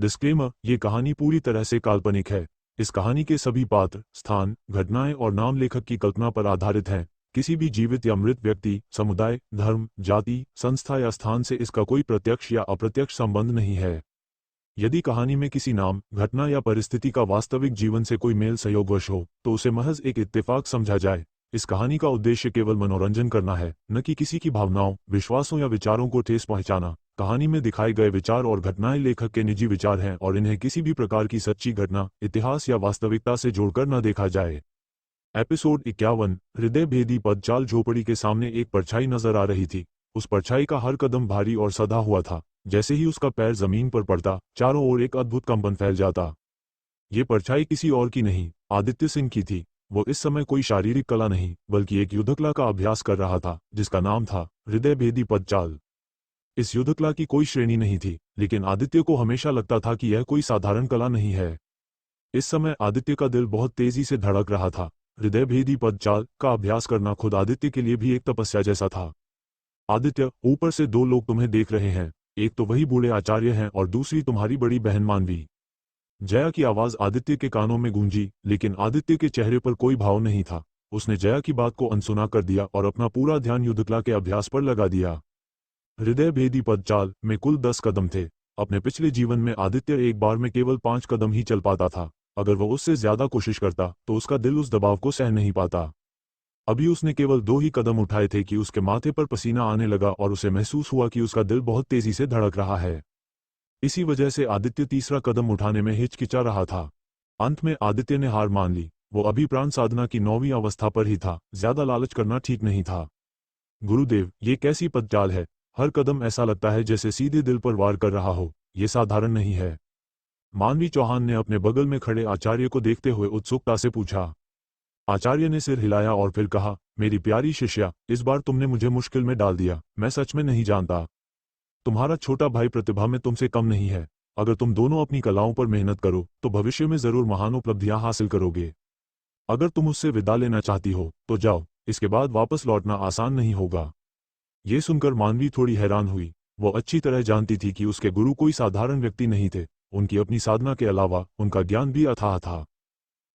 Disclaimer, ये कहानी पूरी तरह से काल्पनिक है। इस कहानी के सभी पात्र, स्थान, घटनाएं और नाम लेखक की कल्पना पर आधारित हैं। किसी भी जीवित या मृत व्यक्ति, समुदाय, धर्म, जाति, संस्था या स्थान से इसका कोई प्रत्यक्ष या अप्रत्यक्ष संबंध नहीं है। यदि कहानी में किसी नाम, घटना या परिस्थिति का वास्तविक जीवन से कोई मेल संयोगवश हो, तो उसे महज एक इत्तेफाक समझा जाए। इस कहानी का उद्देश्य केवल मनोरंजन करना है, न कि किसी की भावनाओं, विश्वासों या विचारों को ठेस पहुंचाना। कहानी में दिखाए गए विचार और घटनाएं लेखक के निजी विचार हैं और इन्हें किसी भी प्रकार की सच्ची घटना, इतिहास या वास्तविकता से जोड़कर न देखा जाए। एपिसोड 51। हृदय भेदी पदचाल। झोपड़ी के सामने एक परछाई नजर आ रही थी। उस परछाई का हर कदम भारी और सधा हुआ था। जैसे ही उसका पैर जमीन पर पड़ता, चारों ओर एक अद्भुत कंपन फैल जाता। ये परछाई किसी और की नहीं, आदित्य सिंह की थी। वो इस समय कोई शारीरिक कला नहीं, बल्कि एक युद्धकला का अभ्यास कर रहा था, जिसका नाम था हृदय भेदी पदचाल। इस युद्धकला की कोई श्रेणी नहीं थी, लेकिन आदित्य को हमेशा लगता था कि यह कोई साधारण कला नहीं है। इस समय आदित्य का दिल बहुत तेजी से धड़क रहा था। हृदय भेदी पदचाल का अभ्यास करना खुद आदित्य के लिए भी एक तपस्या जैसा था। आदित्य, ऊपर से दो लोग तुम्हें देख रहे हैं। एक तो वही बूढ़े आचार्य हैं और दूसरी तुम्हारी बड़ी बहन मानवी। जया की आवाज आदित्य के कानों में गूंजी, लेकिन आदित्य के चेहरे पर कोई भाव नहीं था। उसने जया की बात को अनसुना कर दिया और अपना पूरा ध्यान युद्धकला के अभ्यास पर लगा दिया। हृदय भेदी पदचाल में कुल 10 कदम थे। अपने पिछले जीवन में आदित्य एक बार में केवल 5 कदम ही चल पाता था। अगर वह उससे ज्यादा कोशिश करता तो उसका दिल उस दबाव को सह नहीं पाता। अभी उसने केवल 2 ही कदम उठाए थे कि उसके माथे पर पसीना आने लगा और उसे महसूस हुआ कि उसका दिल बहुत तेजी से धड़क रहा है। इसी वजह से आदित्य तीसरा कदम उठाने में हिचकिचा रहा था। अंत में आदित्य ने हार मान ली। वो अभी प्राण साधना की 9वीं अवस्था पर ही था। ज्यादा लालच करना ठीक नहीं था। गुरुदेव, ये कैसी पदचाल है? हर कदम ऐसा लगता है जैसे सीधे दिल पर वार कर रहा हो। ये साधारण नहीं है। मानवी चौहान ने अपने बगल में खड़े आचार्य को देखते हुए उत्सुकता से पूछा। आचार्य ने सिर हिलाया और फिर कहा, मेरी प्यारी शिष्या, इस बार तुमने मुझे मुश्किल में डाल दिया। मैं सच में नहीं जानता। तुम्हारा छोटा भाई प्रतिभा में तुमसे कम नहीं है। अगर तुम दोनों अपनी कलाओं पर मेहनत करो तो भविष्य में जरूर महान उपलब्धियां हासिल करोगे। अगर तुम उससे विदा लेना चाहती हो तो जाओ। इसके बाद वापस लौटना आसान नहीं होगा। ये सुनकर मानवी थोड़ी हैरान हुई। वो अच्छी तरह जानती थी कि उसके गुरु कोई साधारण व्यक्ति नहीं थे। उनकी अपनी साधना के अलावा उनका ज्ञान भी अथाह था।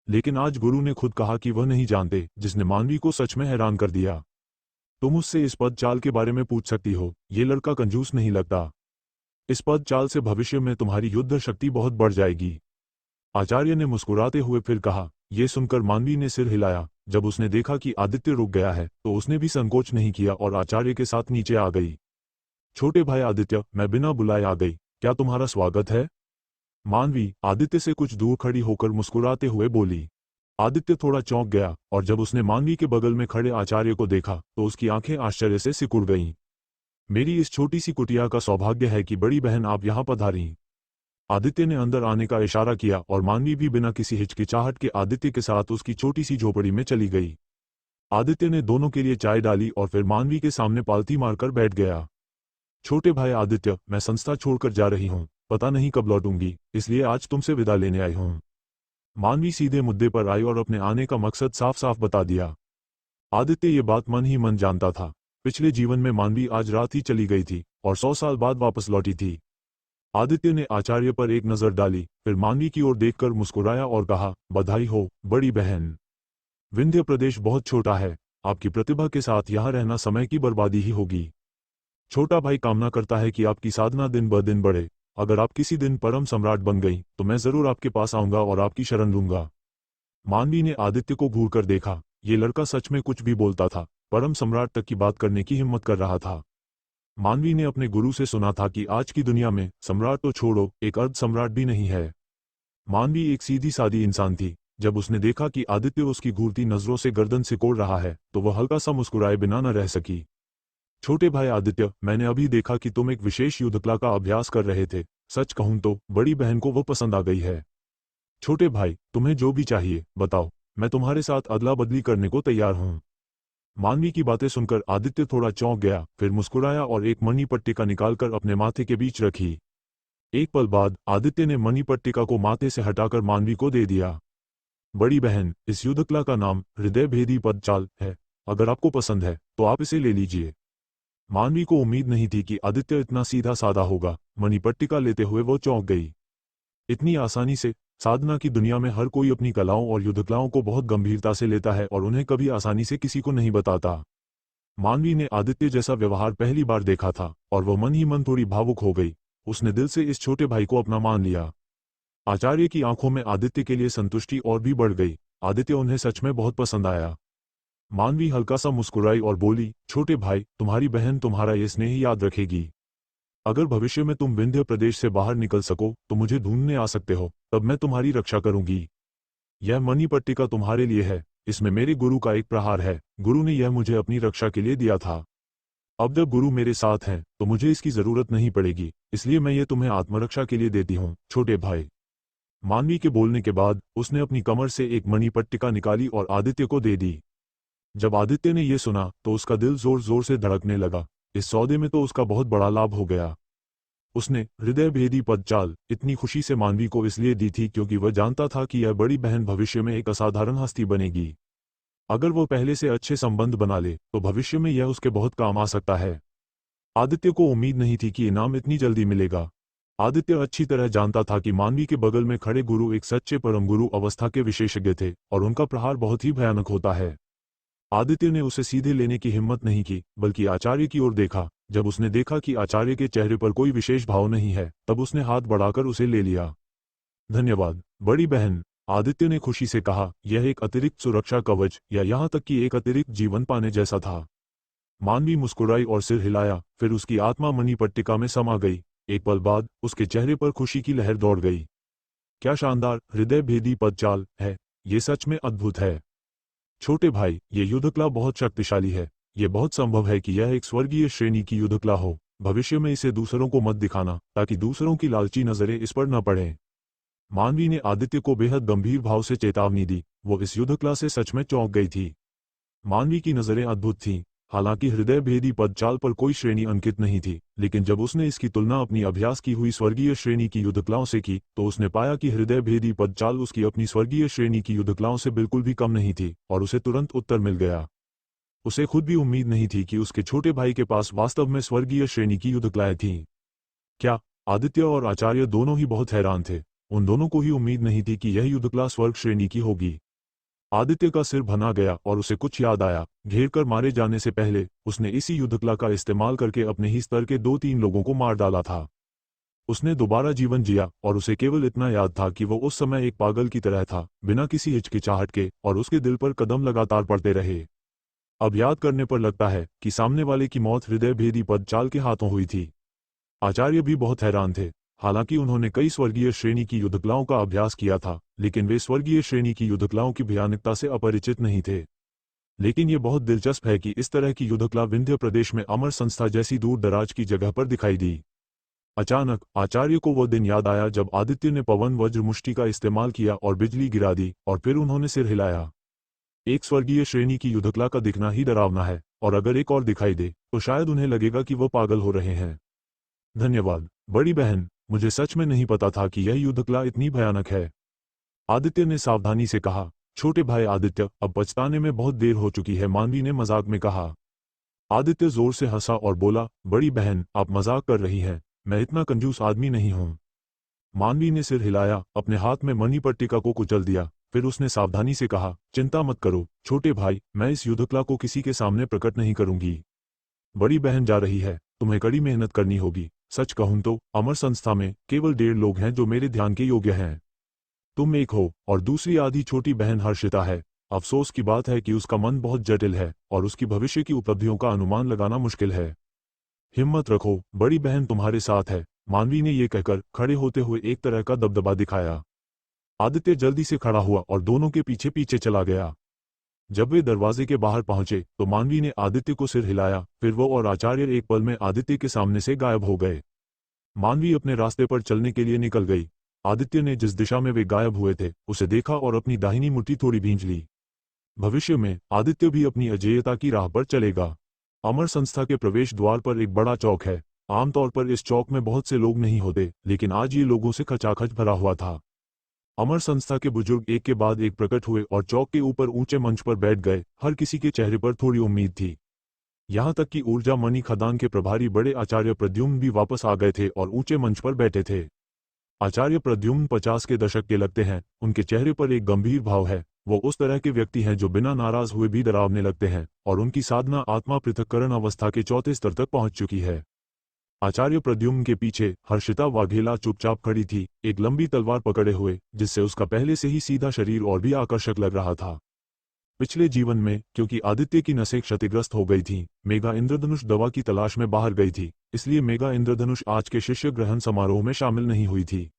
लेकिन आज गुरु ने खुद कहा कि वह नहीं जानते, जिसने मानवी को सच में हैरान कर दिया। तुम उससे इस पद चाल के बारे में पूछ सकती हो। ये लड़का कंजूस नहीं लगता। इस पद चाल से भविष्य में तुम्हारी युद्ध शक्ति बहुत बढ़ जाएगी। आचार्य ने मुस्कुराते हुए फिर कहा। ये सुनकर मानवी ने सिर हिलाया। जब उसने देखा कि आदित्य रुक गया है तो उसने भी संकोच नहीं किया और आचार्य के साथ नीचे आ गई। छोटे भाई आदित्य, मैं बिना बुलाए आ गई। क्या तुम्हारा स्वागत है? मानवी आदित्य से कुछ दूर खड़ी होकर मुस्कुराते हुए बोली। आदित्य थोड़ा चौंक गया और जब उसने मानवी के बगल में खड़े आचार्य को देखा तो उसकी आंखें आश्चर्य से सिकुड़ गईं। मेरी इस छोटी सी कुटिया का सौभाग्य है कि बड़ी बहन आप यहाँ पधारी। आदित्य ने अंदर आने का इशारा किया और मानवी भी बिना किसी हिचकिचाहट के आदित्य के साथ उसकी छोटी सी झोपड़ी में चली गई। आदित्य ने दोनों के लिए चाय डाली और फिर मानवी के सामने पालथी मारकर बैठ गया। छोटे भाई आदित्य, मैं संस्था छोड़कर जा रही हूँ। पता नहीं कब लौटूंगी, इसलिए आज तुमसे विदा लेने आई हूँ। मानवी सीधे मुद्दे पर आई और अपने आने का मकसद साफ साफ बता दिया। आदित्य ये बात मन ही मन जानता था। पिछले जीवन में मानवी आज रात ही चली गई थी और 100 साल बाद वापस लौटी थी। आदित्य ने आचार्य पर एक नजर डाली, फिर मानवी की ओर देखकर मुस्कुराया और कहा, बधाई हो बड़ी बहन। विंध्य प्रदेश बहुत छोटा है। आपकी प्रतिभा के साथ यहाँ रहना समय की बर्बादी ही होगी। छोटा भाई कामना करता है कि आपकी साधना दिन ब दिन बढ़े। अगर आप किसी दिन परम सम्राट बन गई तो मैं जरूर आपके पास आऊंगा और आपकी शरण लूंगा। मानवी ने आदित्य को घूर कर देखा। ये लड़का सच में कुछ भी बोलता था। परम सम्राट तक की बात करने की हिम्मत कर रहा था। मानवी ने अपने गुरु से सुना था कि आज की दुनिया में सम्राट तो छोड़ो, एक अर्ध सम्राट भी नहीं है। मानवी एक सीधी सादी इंसान थी। जब उसने देखा कि आदित्य उसकी घूरती नजरों से गर्दन सिकोड़ रहा है तो वह हल्का सा मुस्कुराए बिना न रह सकी। छोटे भाई आदित्य, मैंने अभी देखा कि तुम एक विशेष युद्धकला का अभ्यास कर रहे थे। सच कहूं तो बड़ी बहन को वो पसंद आ गई है। छोटे भाई, तुम्हें जो भी चाहिए बताओ, मैं तुम्हारे साथ अदला बदली करने को तैयार हूं। मानवी की बातें सुनकर आदित्य थोड़ा चौंक गया, फिर मुस्कुराया और एक मणि पट्टिका निकालकर अपने माथे के बीच रखी। एक पल बाद आदित्य ने मणि पट्टिका को माथे से हटाकर मानवी को दे दिया। बड़ी बहन, इस युद्धकला का नाम हृदय भेदी पदचाल है। अगर आपको पसंद है तो आप इसे ले लीजिए। मानवी को उम्मीद नहीं थी कि आदित्य इतना सीधा साधा होगा। मणि पट्टिका लेते हुए वो चौंक गई। इतनी आसानी से। साधना की दुनिया में हर कोई अपनी कलाओं और युद्धकलाओं को बहुत गंभीरता से लेता है और उन्हें कभी आसानी से किसी को नहीं बताता। मानवी ने आदित्य जैसा व्यवहार पहली बार देखा था और वह मन ही मन थोड़ी भावुक हो गई। उसने दिल से इस छोटे भाई को अपना मान लिया। आचार्य की आंखों में आदित्य के लिए संतुष्टि और भी बढ़ गई। आदित्य उन्हें सच में बहुत पसंद आया। मानवी हल्का सा मुस्कुराई और बोली, छोटे भाई, तुम्हारी बहन तुम्हारा ये स्नेह याद रखेगी। अगर भविष्य में तुम विंध्य प्रदेश से बाहर निकल सको तो मुझे ढूंढने आ सकते हो, तब मैं तुम्हारी रक्षा करूंगी। यह मणिपट्टिका तुम्हारे लिए है, इसमें मेरे गुरु का एक प्रहार है। गुरु ने यह मुझे अपनी रक्षा के लिए दिया था। अब जब गुरु मेरे साथ हैं तो मुझे इसकी जरूरत नहीं पड़ेगी, इसलिए मैं ये तुम्हें आत्मरक्षा के लिए देती हूँ, छोटे भाई। मानवी के बोलने के बाद उसने अपनी कमर से एक मणिपट्टिका निकाली और आदित्य को दे दी। जब आदित्य ने यह सुना तो उसका दिल जोर जोर से धड़कने लगा। इस सौदे में तो उसका बहुत बड़ा लाभ हो गया। उसने हृदय भेदी पदचाल इतनी खुशी से मानवी को इसलिए दी थी क्योंकि वह जानता था कि यह बड़ी बहन भविष्य में एक असाधारण हस्ती बनेगी। अगर वो पहले से अच्छे संबंध बना ले तो भविष्य में यह उसके बहुत काम आ सकता है। आदित्य को उम्मीद नहीं थी कि इनाम इतनी जल्दी मिलेगा। आदित्य अच्छी तरह जानता था कि मानवी के बगल में खड़े गुरु एक सच्चे परम गुरु अवस्था के विशेषज्ञ थे और उनका प्रहार बहुत ही भयानक होता है। आदित्य ने उसे सीधे लेने की हिम्मत नहीं की, बल्कि आचार्य की ओर देखा। जब उसने देखा कि आचार्य के चेहरे पर कोई विशेष भाव नहीं है, तब उसने हाथ बढ़ाकर उसे ले लिया। धन्यवाद बड़ी बहन, आदित्य ने खुशी से कहा। यह एक अतिरिक्त सुरक्षा कवच या यहाँ तक कि एक अतिरिक्त जीवन पाने जैसा था। मानवी मुस्कुराई और सिर हिलाया, फिर उसकी आत्मा मणिपट्टिका में समा गई। एक पल बाद उसके चेहरे पर खुशी की लहर दौड़ गई। क्या शानदार हृदय भेदी पदचाल है, ये सच में अद्भुत है। छोटे भाई, ये युद्धकला बहुत शक्तिशाली है। यह बहुत संभव है कि यह एक स्वर्गीय श्रेणी की युद्धकला हो। भविष्य में इसे दूसरों को मत दिखाना ताकि दूसरों की लालची नजरें इस पर न पड़ें। मानवी ने आदित्य को बेहद गंभीर भाव से चेतावनी दी। वो इस युद्धकला से सच में चौंक गई थी। मानवी की नजरें अद्भुत थीं। हालांकि हृदय भेदी पदचाल पर कोई श्रेणी अंकित नहीं थी, लेकिन जब उसने इसकी तुलना अपनी अभ्यास की हुई स्वर्गीय श्रेणी की युद्धकलाओं से की तो उसने पाया कि हृदय भेदी पदचाल उसकी अपनी स्वर्गीय श्रेणी की युद्धकलाओं से बिल्कुल भी कम नहीं थी और उसे तुरंत उत्तर मिल गया। उसे खुद भी उम्मीद नहीं थी कि उसके छोटे भाई के पास वास्तव में स्वर्गीय श्रेणी की युद्धकलाएं थीं। क्या? आदित्य और आचार्य दोनों ही बहुत हैरान थे। उन दोनों को ही उम्मीद नहीं थी कि यह युद्धकला स्वर्ग श्रेणी की होगी। आदित्य का सिर भना गया और उसे कुछ याद आया। घेर कर मारे जाने से पहले उसने इसी युद्धकला का इस्तेमाल करके अपने ही स्तर के 2-3 लोगों को मार डाला था। उसने दोबारा जीवन जिया और उसे केवल इतना याद था कि वो उस समय एक पागल की तरह था, बिना किसी हिचकिचाहट के, और उसके दिल पर कदम लगातार पड़ते रहे। अब याद करने पर लगता है कि सामने वाले की मौत हृदय भेदी पदचाल के हाथों हुई थी। आचार्य भी बहुत हैरान थे। हालांकि उन्होंने कई स्वर्गीय श्रेणी की युद्धकलाओं का अभ्यास किया था, लेकिन वे स्वर्गीय श्रेणी की युद्धकलाओं की भयानकता से अपरिचित नहीं थे। लेकिन ये बहुत दिलचस्प है कि इस तरह की युद्धकला विंध्य प्रदेश में अमर संस्था जैसी दूर दराज की जगह पर दिखाई दी। अचानक आचार्य को वह दिन याद आया जब आदित्य ने पवन वज्र मुष्टि का इस्तेमाल किया और बिजली गिरा दी, और फिर उन्होंने सिर हिलाया। एक स्वर्गीय श्रेणी की युद्धकला का दिखना ही डरावना है, और अगर एक और दिखाई दे तो शायद उन्हें लगेगा कि वो पागल हो रहे हैं। धन्यवाद बड़ी बहन, मुझे सच में नहीं पता था कि यह युद्धकला इतनी भयानक है। आदित्य ने सावधानी से कहा। छोटे भाई आदित्य, अब पछताने में बहुत देर हो चुकी है, मानवी ने मजाक में कहा। आदित्य जोर से हंसा और बोला, बड़ी बहन, आप मजाक कर रही हैं, मैं इतना कंजूस आदमी नहीं हूं। मानवी ने सिर हिलाया, अपने हाथ में मणिपट्टिका को कुचल दिया। फिर उसने सावधानी से कहा, चिंता मत करो छोटे भाई, मैं इस युद्धकला को किसी के सामने प्रकट नहीं करूंगी। बड़ी बहन जा रही है, तुम्हें कड़ी मेहनत करनी होगी। सच कहूं तो अमर संस्था में केवल 1.5 लोग हैं जो मेरे ध्यान के योग्य हैं। तुम एक हो और दूसरी आधी छोटी बहन हर्षिता है। अफसोस की बात है कि उसका मन बहुत जटिल है और उसकी भविष्य की उपलब्धियों का अनुमान लगाना मुश्किल है। हिम्मत रखो, बड़ी बहन तुम्हारे साथ है। मानवी ने यह कहकर खड़े होते हुए एक तरह का दबदबा दिखाया। आदित्य जल्दी से खड़ा हुआ और दोनों के पीछे पीछे चला गया। जब वे दरवाजे के बाहर पहुंचे तो मानवी ने आदित्य को सिर हिलाया, फिर वो और आचार्य एक पल में आदित्य के सामने से गायब हो गए। मानवी अपने रास्ते पर चलने के लिए निकल गई। आदित्य ने जिस दिशा में वे गायब हुए थे उसे देखा और अपनी दाहिनी मुट्ठी थोड़ी भींच ली। भविष्य में आदित्य भी अपनी अजेयता की राह पर चलेगा। अमर संस्था के प्रवेश द्वार पर एक बड़ा चौक है। आमतौर पर इस चौक में बहुत से लोग नहीं होते, लेकिन आज ये लोगों से खचाखच भरा हुआ था। अमर संस्था के बुजुर्ग एक के बाद एक प्रकट हुए और चौक के ऊपर ऊंचे मंच पर बैठ गए। हर किसी के चेहरे पर थोड़ी उम्मीद थी। यहाँ तक कि ऊर्जा मणि खदान के प्रभारी बड़े आचार्य प्रद्युम्न भी वापस आ गए थे और ऊंचे मंच पर बैठे थे। आचार्य प्रद्युम्न 50 के दशक के लगते हैं। उनके चेहरे पर एक गंभीर भाव है। वो उस तरह के व्यक्ति हैं जो बिना नाराज हुए भी डरावने लगते हैं, और उनकी साधना आत्मा पृथक्करण अवस्था के चौथे स्तर तक पहुंच चुकी है। आचार्य प्रद्युम्न के पीछे हर्षिता वाघेला चुपचाप खड़ी थी, एक लंबी तलवार पकड़े हुए, जिससे उसका पहले से ही सीधा शरीर और भी आकर्षक लग रहा था। पिछले जीवन में क्योंकि आदित्य की नसें क्षतिग्रस्त हो गई थीं, मेघा इंद्रधनुष दवा की तलाश में बाहर गई थी, इसलिए मेघा इंद्रधनुष आज के शिष्य ग्रहण समारोह में शामिल नहीं हुई थी।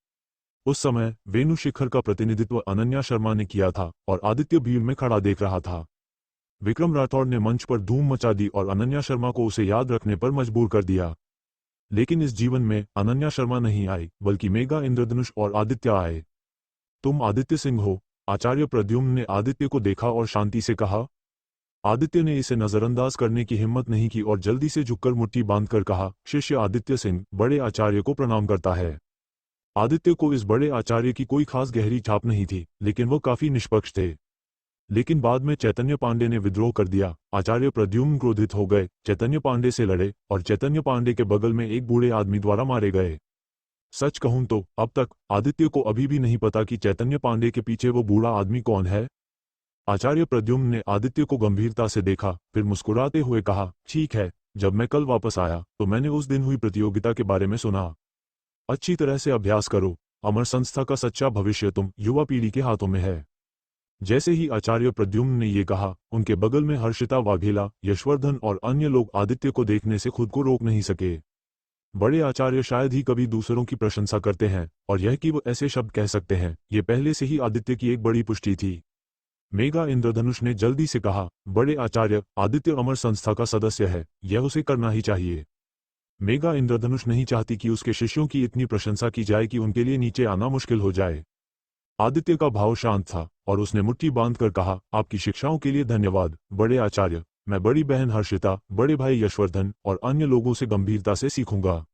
उस समय वेणु शिखर का प्रतिनिधित्व अनन्या शर्मा ने किया था और आदित्य भीड़ में खड़ा देख रहा था। विक्रम राठौड़ ने मंच पर धूम मचा दी और अनन्या शर्मा को उसे याद रखने पर मजबूर कर दिया। लेकिन इस जीवन में अनन्या शर्मा नहीं आई, बल्कि मेघा इंद्रधनुष और आदित्य आए। तुम आदित्य सिंह हो? आचार्य प्रद्युम्न ने आदित्य को देखा और शांति से कहा। आदित्य ने इसे नजरअंदाज करने की हिम्मत नहीं की और जल्दी से झुककर मुट्ठी बांधकर कहा, शिष्य आदित्य सिंह बड़े आचार्य को प्रणाम करता है। आदित्य को इस बड़े आचार्य की कोई खास गहरी छाप नहीं थी, लेकिन वो काफी निष्पक्ष थे। लेकिन बाद में चैतन्य पांडे ने विद्रोह कर दिया। आचार्य प्रद्युम्न क्रोधित हो गए, चैतन्य पांडे से लड़े और चैतन्य पांडे के बगल में एक बूढ़े आदमी द्वारा मारे गए। सच कहूं तो अब तक आदित्य को अभी भी नहीं पता कि चैतन्य पांडे के पीछे वो बूढ़ा आदमी कौन है। आचार्य प्रद्युम्न ने आदित्य को गंभीरता से देखा, फिर मुस्कुराते हुए कहा, ठीक है, जब मैं कल वापस आया तो मैंने उस दिन हुई प्रतियोगिता के बारे में सुना। अच्छी तरह से अभ्यास करो, अमर संस्था का सच्चा भविष्य तुम युवा पीढ़ी के हाथों में है। जैसे ही आचार्य प्रद्युम्न ने ये कहा, उनके बगल में हर्षिता वाघेला, यशवर्धन और अन्य लोग आदित्य को देखने से खुद को रोक नहीं सके। बड़े आचार्य शायद ही कभी दूसरों की प्रशंसा करते हैं, और यह कि वो ऐसे शब्द कह सकते हैं, ये पहले से ही आदित्य की एक बड़ी पुष्टि थी। मेघा इंद्रधनुष ने जल्दी से कहा, बड़े आचार्य, आदित्य अमर संस्था का सदस्य है, यह उसे करना ही चाहिए। मेघा इंद्रधनुष नहीं चाहती कि उसके शिष्यों की इतनी प्रशंसा की जाए कि उनके लिए नीचे आना मुश्किल हो जाए। आदित्य का भाव शांत था और उसने मुट्ठी बांधकर कहा, आपकी शिक्षाओं के लिए धन्यवाद बड़े आचार्य। मैं बड़ी बहन हर्षिता, बड़े भाई यशवर्धन और अन्य लोगों से गंभीरता से सीखूंगा।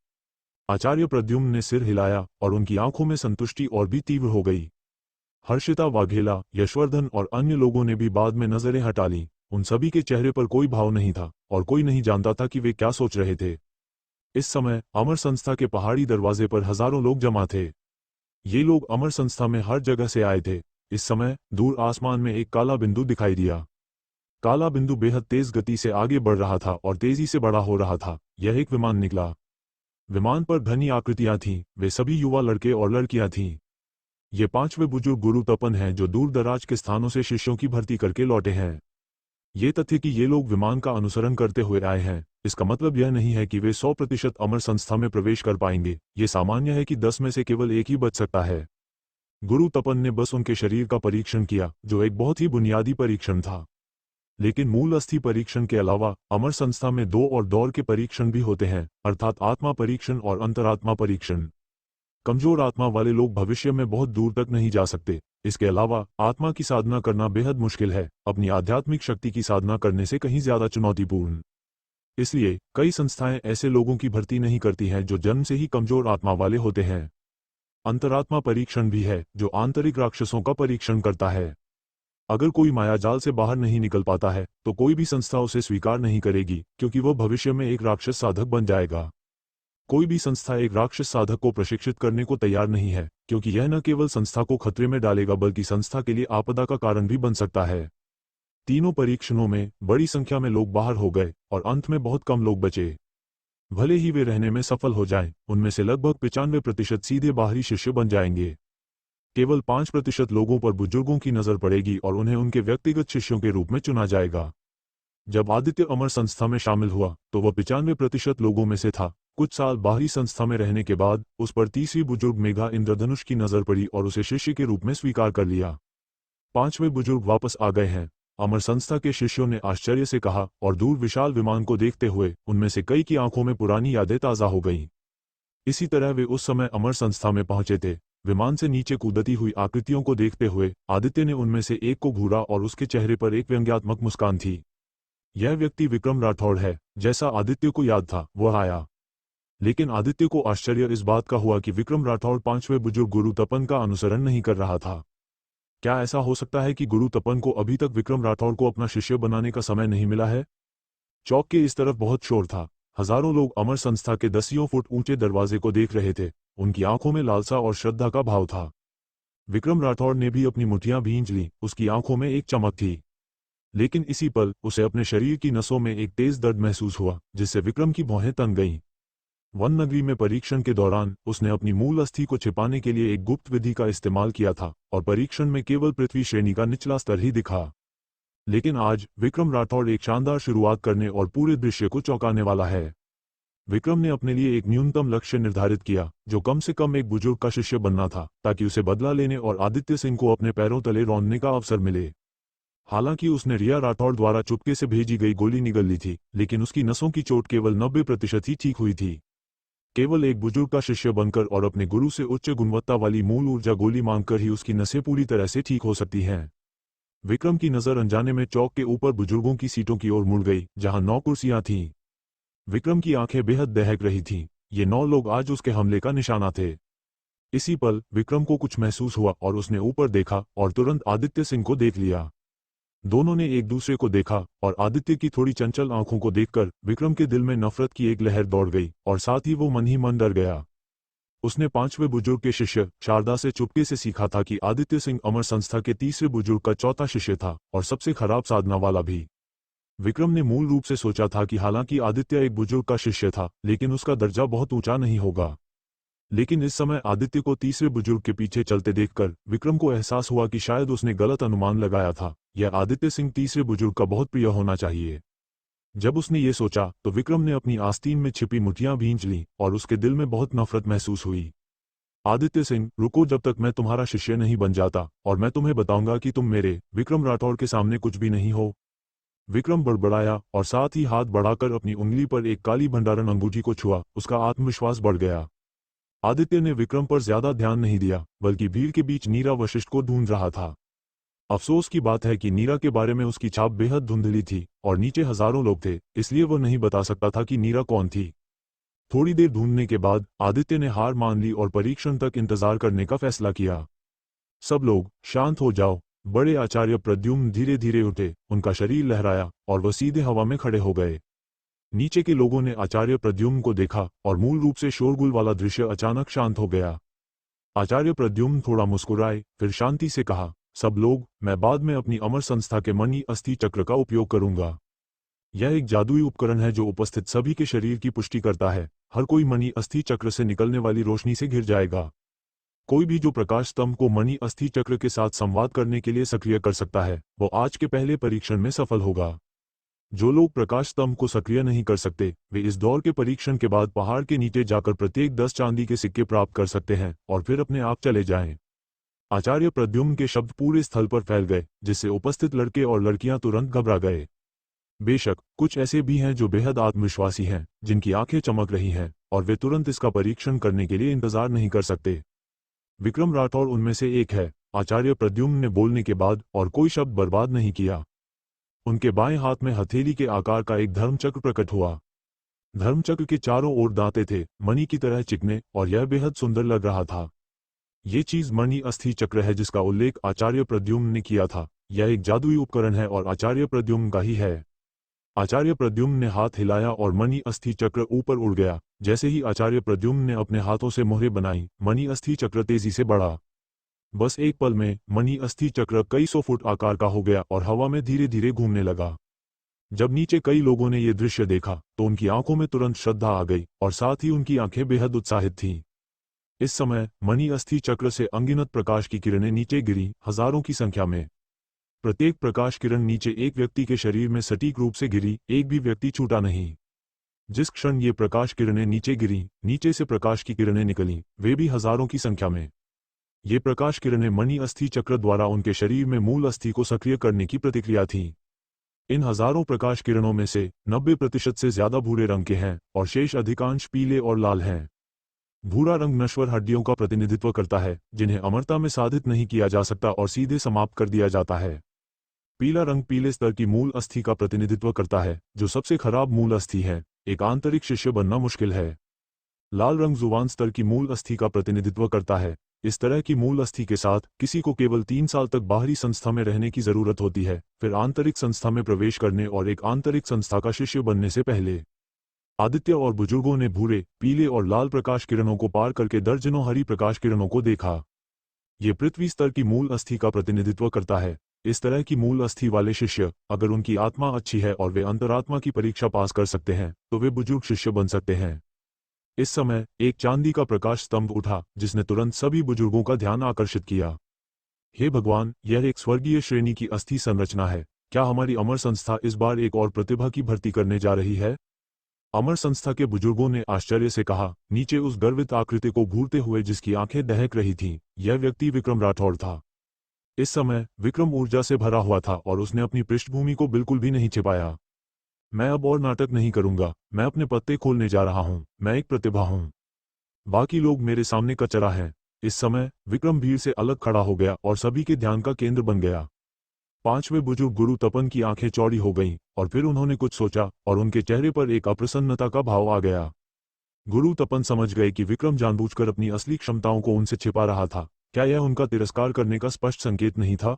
आचार्य प्रद्युम्न ने सिर हिलाया और उनकी आंखों में संतुष्टि और भी तीव्र हो गई। हर्षिता वाघेला, यशवर्धन और अन्य लोगों ने भी बाद में नजरें हटा लीं। उन सभी के चेहरे पर कोई भाव नहीं था और कोई नहीं जानता था कि वे क्या सोच रहे थे। इस समय अमर संस्था के पहाड़ी दरवाजे पर हजारों लोग जमा थे। ये लोग अमर संस्था में हर जगह से आए थे। इस समय दूर आसमान में एक काला बिंदु दिखाई दिया। काला बिंदु बेहद तेज गति से आगे बढ़ रहा था और तेजी से बड़ा हो रहा था। यह एक विमान निकला। विमान पर घनी आकृतियां थीं, वे सभी युवा लड़के और लड़कियां थीं। ये पांचवे बुजुर्ग गुरु तपन हैं जो दूर दराज के स्थानों से शिष्यों की भर्ती करके लौटे हैं। ये तथ्य कि ये लोग विमान का अनुसरण करते हुए आए हैं, इसका मतलब यह नहीं है कि वे 100% अमर संस्था में प्रवेश कर पाएंगे। ये सामान्य है कि 10 में से केवल एक ही बच सकता है। गुरु तपन ने बस उनके शरीर का परीक्षण किया, जो एक बहुत ही बुनियादी परीक्षण था। लेकिन मूल अस्थि परीक्षण के अलावा अमर संस्था में 2 और दौर के परीक्षण भी होते हैं, अर्थात आत्मा परीक्षण और अंतरात्मा परीक्षण। कमजोर आत्मा वाले लोग भविष्य में बहुत दूर तक नहीं जा सकते। इसके अलावा आत्मा की साधना करना बेहद मुश्किल है, अपनी आध्यात्मिक शक्ति की साधना करने से कहीं ज्यादा चुनौतीपूर्ण। इसलिए कई संस्थाएं ऐसे लोगों की भर्ती नहीं करती हैं जो जन्म से ही कमजोर आत्मा वाले होते हैं। अंतरात्मा परीक्षण भी है, जो आंतरिक राक्षसों का परीक्षण करता है। अगर कोई मायाजाल से बाहर नहीं निकल पाता है तो कोई भी संस्था उसे स्वीकार नहीं करेगी, क्योंकि वह भविष्य में एक राक्षस साधक बन जाएगा। कोई भी संस्था एक राक्षस साधक को प्रशिक्षित करने को तैयार नहीं है, क्योंकि यह न केवल संस्था को खतरे में डालेगा बल्कि संस्था के लिए आपदा का कारण भी बन सकता है। तीनों परीक्षणों में बड़ी संख्या में लोग बाहर हो गए और अंत में बहुत कम लोग बचे। भले ही वे रहने में सफल हो जाएं, उनमें से लगभग 95% सीधे बाहरी शिष्य बन जाएंगे। केवल 5% लोगों पर बुजुर्गों की नजर पड़ेगी और उन्हें उनके व्यक्तिगत शिष्यों के रूप में चुना जाएगा। जब आदित्य अमर संस्था में शामिल हुआ तो वह 95% लोगों में से था। कुछ साल बाहरी संस्था में रहने के बाद उस पर तीसरी बुजुर्ग मेघा इंद्रधनुष की नजर पड़ी और उसे शिष्य के रूप में स्वीकार कर लिया। 5वें बुजुर्ग वापस आ गए हैं, अमर संस्था के शिष्यों ने आश्चर्य से कहा, और दूर विशाल विमान को देखते हुए उनमें से कई की आंखों में पुरानी यादें ताजा हो गईं। इसी तरह वे उस समय अमर संस्था में पहुंचे थे। विमान से नीचे कूदती हुई आकृतियों को देखते हुए आदित्य ने उनमें से एक को घूरा और उसके चेहरे पर एक व्यंग्यात्मक मुस्कान थी। यह व्यक्ति विक्रम राठौड़ है। जैसा आदित्य को याद था वह आया, लेकिन आदित्य को आश्चर्य इस बात का हुआ कि विक्रम राठौड़ 5वें बुजुर्ग गुरु तपन का अनुसरण नहीं कर रहा था। क्या ऐसा हो सकता है कि गुरु तपन को अभी तक विक्रम राठौड़ को अपना शिष्य बनाने का समय नहीं मिला है? चौक के इस तरफ बहुत शोर था। हजारों लोग अमर संस्था के 10 फुट ऊंचे दरवाजे को देख रहे थे। उनकी आंखों में लालसा और श्रद्धा का भाव था। विक्रम राठौड़ ने भी अपनी मुट्ठियां भींच ली। उसकी आंखों में एक चमक थी, लेकिन इसी पल उसे अपने शरीर की नसों में एक तेज दर्द महसूस हुआ, जिससे विक्रम की भौहें तन गईं। वन नगरी में परीक्षण के दौरान उसने अपनी मूल अस्थि को छिपाने के लिए एक गुप्त विधि का इस्तेमाल किया था और परीक्षण में केवल पृथ्वी श्रेणी का निचला स्तर ही दिखा। लेकिन आज विक्रम राठौड़ एक शानदार शुरुआत करने और पूरे दृश्य को चौंकाने वाला है। विक्रम ने अपने लिए एक न्यूनतम लक्ष्य निर्धारित किया, जो कम से कम एक बुजुर्ग का शिष्य बनना था, ताकि उसे बदला लेने और आदित्य सिंह को अपने पैरों तले रौंदने का अवसर मिले। हालांकि उसने रिया राठौड़ द्वारा चुपके से भेजी गई गोली निगल ली थी, लेकिन उसकी नसों की चोट केवल 90% ही ठीक हुई थी। केवल एक बुजुर्ग का शिष्य बनकर और अपने गुरु से उच्च गुणवत्ता वाली मूल ऊर्जा गोली मांगकर ही उसकी नसें पूरी तरह से ठीक हो सकती हैं। विक्रम की नजर अनजाने में चौक के ऊपर बुजुर्गों की सीटों की ओर मुड़ गई, जहां 9 कुर्सियां थीं। विक्रम की आंखें बेहद दहक रही थीं। ये 9 लोग आज उसके हमले का निशाना थे। इसी पल विक्रम को कुछ महसूस हुआ और उसने ऊपर देखा और तुरंत आदित्य सिंह को देख लिया। दोनों ने एक दूसरे को देखा और आदित्य की थोड़ी चंचल आंखों को देखकर विक्रम के दिल में नफरत की एक लहर दौड़ गई और साथ ही वो मन ही मन डर गया। उसने 5वें बुजुर्ग के शिष्य शारदा से चुपके से सीखा था कि आदित्य सिंह अमर संस्था के तीसरे बुजुर्ग का चौथा शिष्य था और सबसे खराब साधना वाला भी। विक्रम ने मूल रूप से सोचा था कि हालांकि आदित्य एक बुजुर्ग का शिष्य था, लेकिन उसका दर्जा बहुत ऊंचा नहीं होगा। लेकिन इस समय आदित्य को तीसरे बुजुर्ग के पीछे चलते देखकर विक्रम को एहसास हुआ कि शायद उसने गलत अनुमान लगाया था। यह आदित्य सिंह तीसरे बुजुर्ग का बहुत प्रिय होना चाहिए। जब उसने ये सोचा तो विक्रम ने अपनी आस्तीन में छिपी मुट्ठियां भींच लीं और उसके दिल में बहुत नफरत महसूस हुई। आदित्य सिंह, रुको जब तक मैं तुम्हारा शिष्य नहीं बन जाता, और मैं तुम्हें बताऊंगा कि तुम मेरे विक्रम राठौड़ के सामने कुछ भी नहीं हो। विक्रम बड़बड़ाया और साथ ही हाथ बढ़ाकर अपनी उंगली पर एक काली भंडारण अंगूठी को छुआ। उसका आत्मविश्वास बढ़ गया। आदित्य ने विक्रम पर ज्यादा ध्यान नहीं दिया, बल्कि भीड़ के बीच नीरा वशिष्ठ को ढूंढ रहा था। अफसोस की बात है कि नीरा के बारे में उसकी छाप बेहद धुंधली थी और नीचे हजारों लोग थे, इसलिए वह नहीं बता सकता था कि नीरा कौन थी। थोड़ी देर ढूंढने के बाद आदित्य ने हार मान ली और परीक्षण तक इंतजार करने का फैसला किया। सब लोग शांत हो जाओ। बड़े आचार्य प्रद्युम्न धीरे धीरे उठे, उनका शरीर लहराया और वह सीधे हवा में खड़े हो गए। नीचे के लोगों ने आचार्य प्रद्युम्न को देखा और मूल रूप से शोरगुल वाला दृश्य अचानक शांत हो गया। आचार्य प्रद्युम्न थोड़ा मुस्कुराए, फिर शांति से कहा, सब लोग, मैं बाद में अपनी अमर संस्था के मणि अस्थि चक्र का उपयोग करूंगा। यह एक जादुई उपकरण है जो उपस्थित सभी के शरीर की पुष्टि करता है। हर कोई मणि अस्थि चक्र से निकलने वाली रोशनी से घिर जाएगा। कोई भी जो प्रकाश स्तंभ को मणि अस्थि चक्र के साथ संवाद करने के लिए सक्रिय कर सकता है, वो आज के पहले परीक्षण में सफल होगा। जो लोग प्रकाश स्तंभ को सक्रिय नहीं कर सकते, वे इस दौर के परीक्षण के बाद पहाड़ के नीचे जाकर प्रत्येक 10 चांदी के सिक्के प्राप्त कर सकते हैं और फिर अपने आप चले जाएं। आचार्य प्रद्युम्न के शब्द पूरे स्थल पर फैल गए, जिससे उपस्थित लड़के और लड़कियां तुरंत घबरा गए। बेशक कुछ ऐसे भी हैं जो बेहद आत्मविश्वासी हैं, जिनकी आंखें चमक रही हैं और वे तुरंत इसका परीक्षण करने के लिए इंतजार नहीं कर सकते। विक्रम राठौड़ उनमें से एक है। आचार्य प्रद्युम्न ने बोलने के बाद और कोई शब्द बर्बाद नहीं किया। उनके बाएं हाथ में हथेली के आकार का एक धर्मचक्र प्रकट हुआ। धर्मचक्र के चारों ओर दांते थे, मणि की तरह चिकने, और यह बेहद सुंदर लग रहा था। ये चीज मणि अस्थि चक्र है जिसका उल्लेख आचार्य प्रद्युम्न ने किया था। यह एक जादुई उपकरण है और आचार्य प्रद्युम्न का ही है। आचार्य प्रद्युम्न ने हाथ हिलाया और मणि अस्थि चक्र ऊपर उड़ गया। जैसे ही आचार्य प्रद्युम्न ने अपने हाथों से मोहरें बनाई, मणि अस्थि चक्र तेजी से बढ़ा। बस एक पल में मणि अस्थि चक्र कई 100 फुट आकार का हो गया और हवा में धीरे धीरे घूमने लगा। जब नीचे कई लोगों ने यह दृश्य देखा तो उनकी आंखों में तुरंत श्रद्धा आ गई और साथ ही उनकी आंखें बेहद उत्साहित थीं। इस समय मणि अस्थि चक्र से अनगिनत प्रकाश की किरणें नीचे गिरी, हजारों की संख्या में। प्रत्येक प्रकाश किरण नीचे एक व्यक्ति के शरीर में सटीक रूप से गिरी, एक भी व्यक्ति छूटा नहीं। जिस क्षण ये प्रकाश किरणें नीचे गिरी, नीचे से प्रकाश की किरणें निकलीं, वे भी हजारों की संख्या में। ये प्रकाश किरणें मणि अस्थि चक्र द्वारा उनके शरीर में मूल अस्थि को सक्रिय करने की प्रतिक्रिया थीं। इन हजारों प्रकाश किरणों में से 90% से ज्यादा भूरे रंग के हैं और शेष अधिकांश पीले और लाल हैं। भूरा रंग नश्वर हड्डियों का प्रतिनिधित्व करता है, जिन्हें अमरता में साधित नहीं किया जा सकता और सीधे समाप्त कर दिया जाता है। पीला रंग पीले स्तर की मूल अस्थि का प्रतिनिधित्व करता है, जो सबसे खराब मूल अस्थि है। एक आंतरिक शिष्य बनना मुश्किल है। लाल रंग जुबान स्तर की मूल अस्थि का प्रतिनिधित्व करता है। इस तरह की मूल अस्थि के साथ किसी को केवल 3 साल तक बाहरी संस्था में रहने की जरूरत होती है, फिर आंतरिक संस्था में प्रवेश करने और एक आंतरिक संस्था का शिष्य बनने से पहले। आदित्य और बुजुर्गों ने भूरे, पीले और लाल प्रकाश किरणों को पार करके दर्जनों हरी प्रकाश किरणों को देखा। ये पृथ्वी स्तर की मूल अस्थि का प्रतिनिधित्व करता है। इस तरह की मूल अस्थि वाले शिष्य, अगर उनकी आत्मा अच्छी है और वे अंतरात्मा की परीक्षा पास कर सकते हैं, तो वे बुजुर्ग शिष्य बन सकते हैं। इस समय एक चांदी का प्रकाश स्तंभ उठा, जिसने तुरंत सभी बुजुर्गों का ध्यान आकर्षित किया। हे भगवान, यह एक स्वर्गीय श्रेणी की अस्थि संरचना है। क्या हमारी अमर संस्था इस बार एक और प्रतिभा की भर्ती करने जा रही है? अमर संस्था के बुजुर्गों ने आश्चर्य से कहा। नीचे उस गर्वित आकृति को घूरते हुए जिसकी आंखें दहक रही थीं, यह व्यक्ति विक्रम राठौड़ था। इस समय विक्रम ऊर्जा से भरा हुआ था और उसने अपनी पृष्ठभूमि को बिल्कुल भी नहीं छिपाया। मैं अब और नाटक नहीं करूंगा, मैं अपने पत्ते खोलने जा रहा हूं, मैं एक प्रतिभा हूं। बाकी लोग मेरे सामने कचरा हैं। इस समय विक्रम भीड़ से अलग खड़ा हो गया और सभी के ध्यान का केंद्र बन गया। पांचवें बुजुर्ग गुरु तपन की आंखें चौड़ी हो गईं और फिर उन्होंने कुछ सोचा और उनके चेहरे पर एक अप्रसन्नता का भाव आ गया। गुरु तपन समझ गए कि विक्रम जानबूझकर अपनी असली क्षमताओं को उनसे छिपा रहा था। क्या यह उनका तिरस्कार करने का स्पष्ट संकेत नहीं था?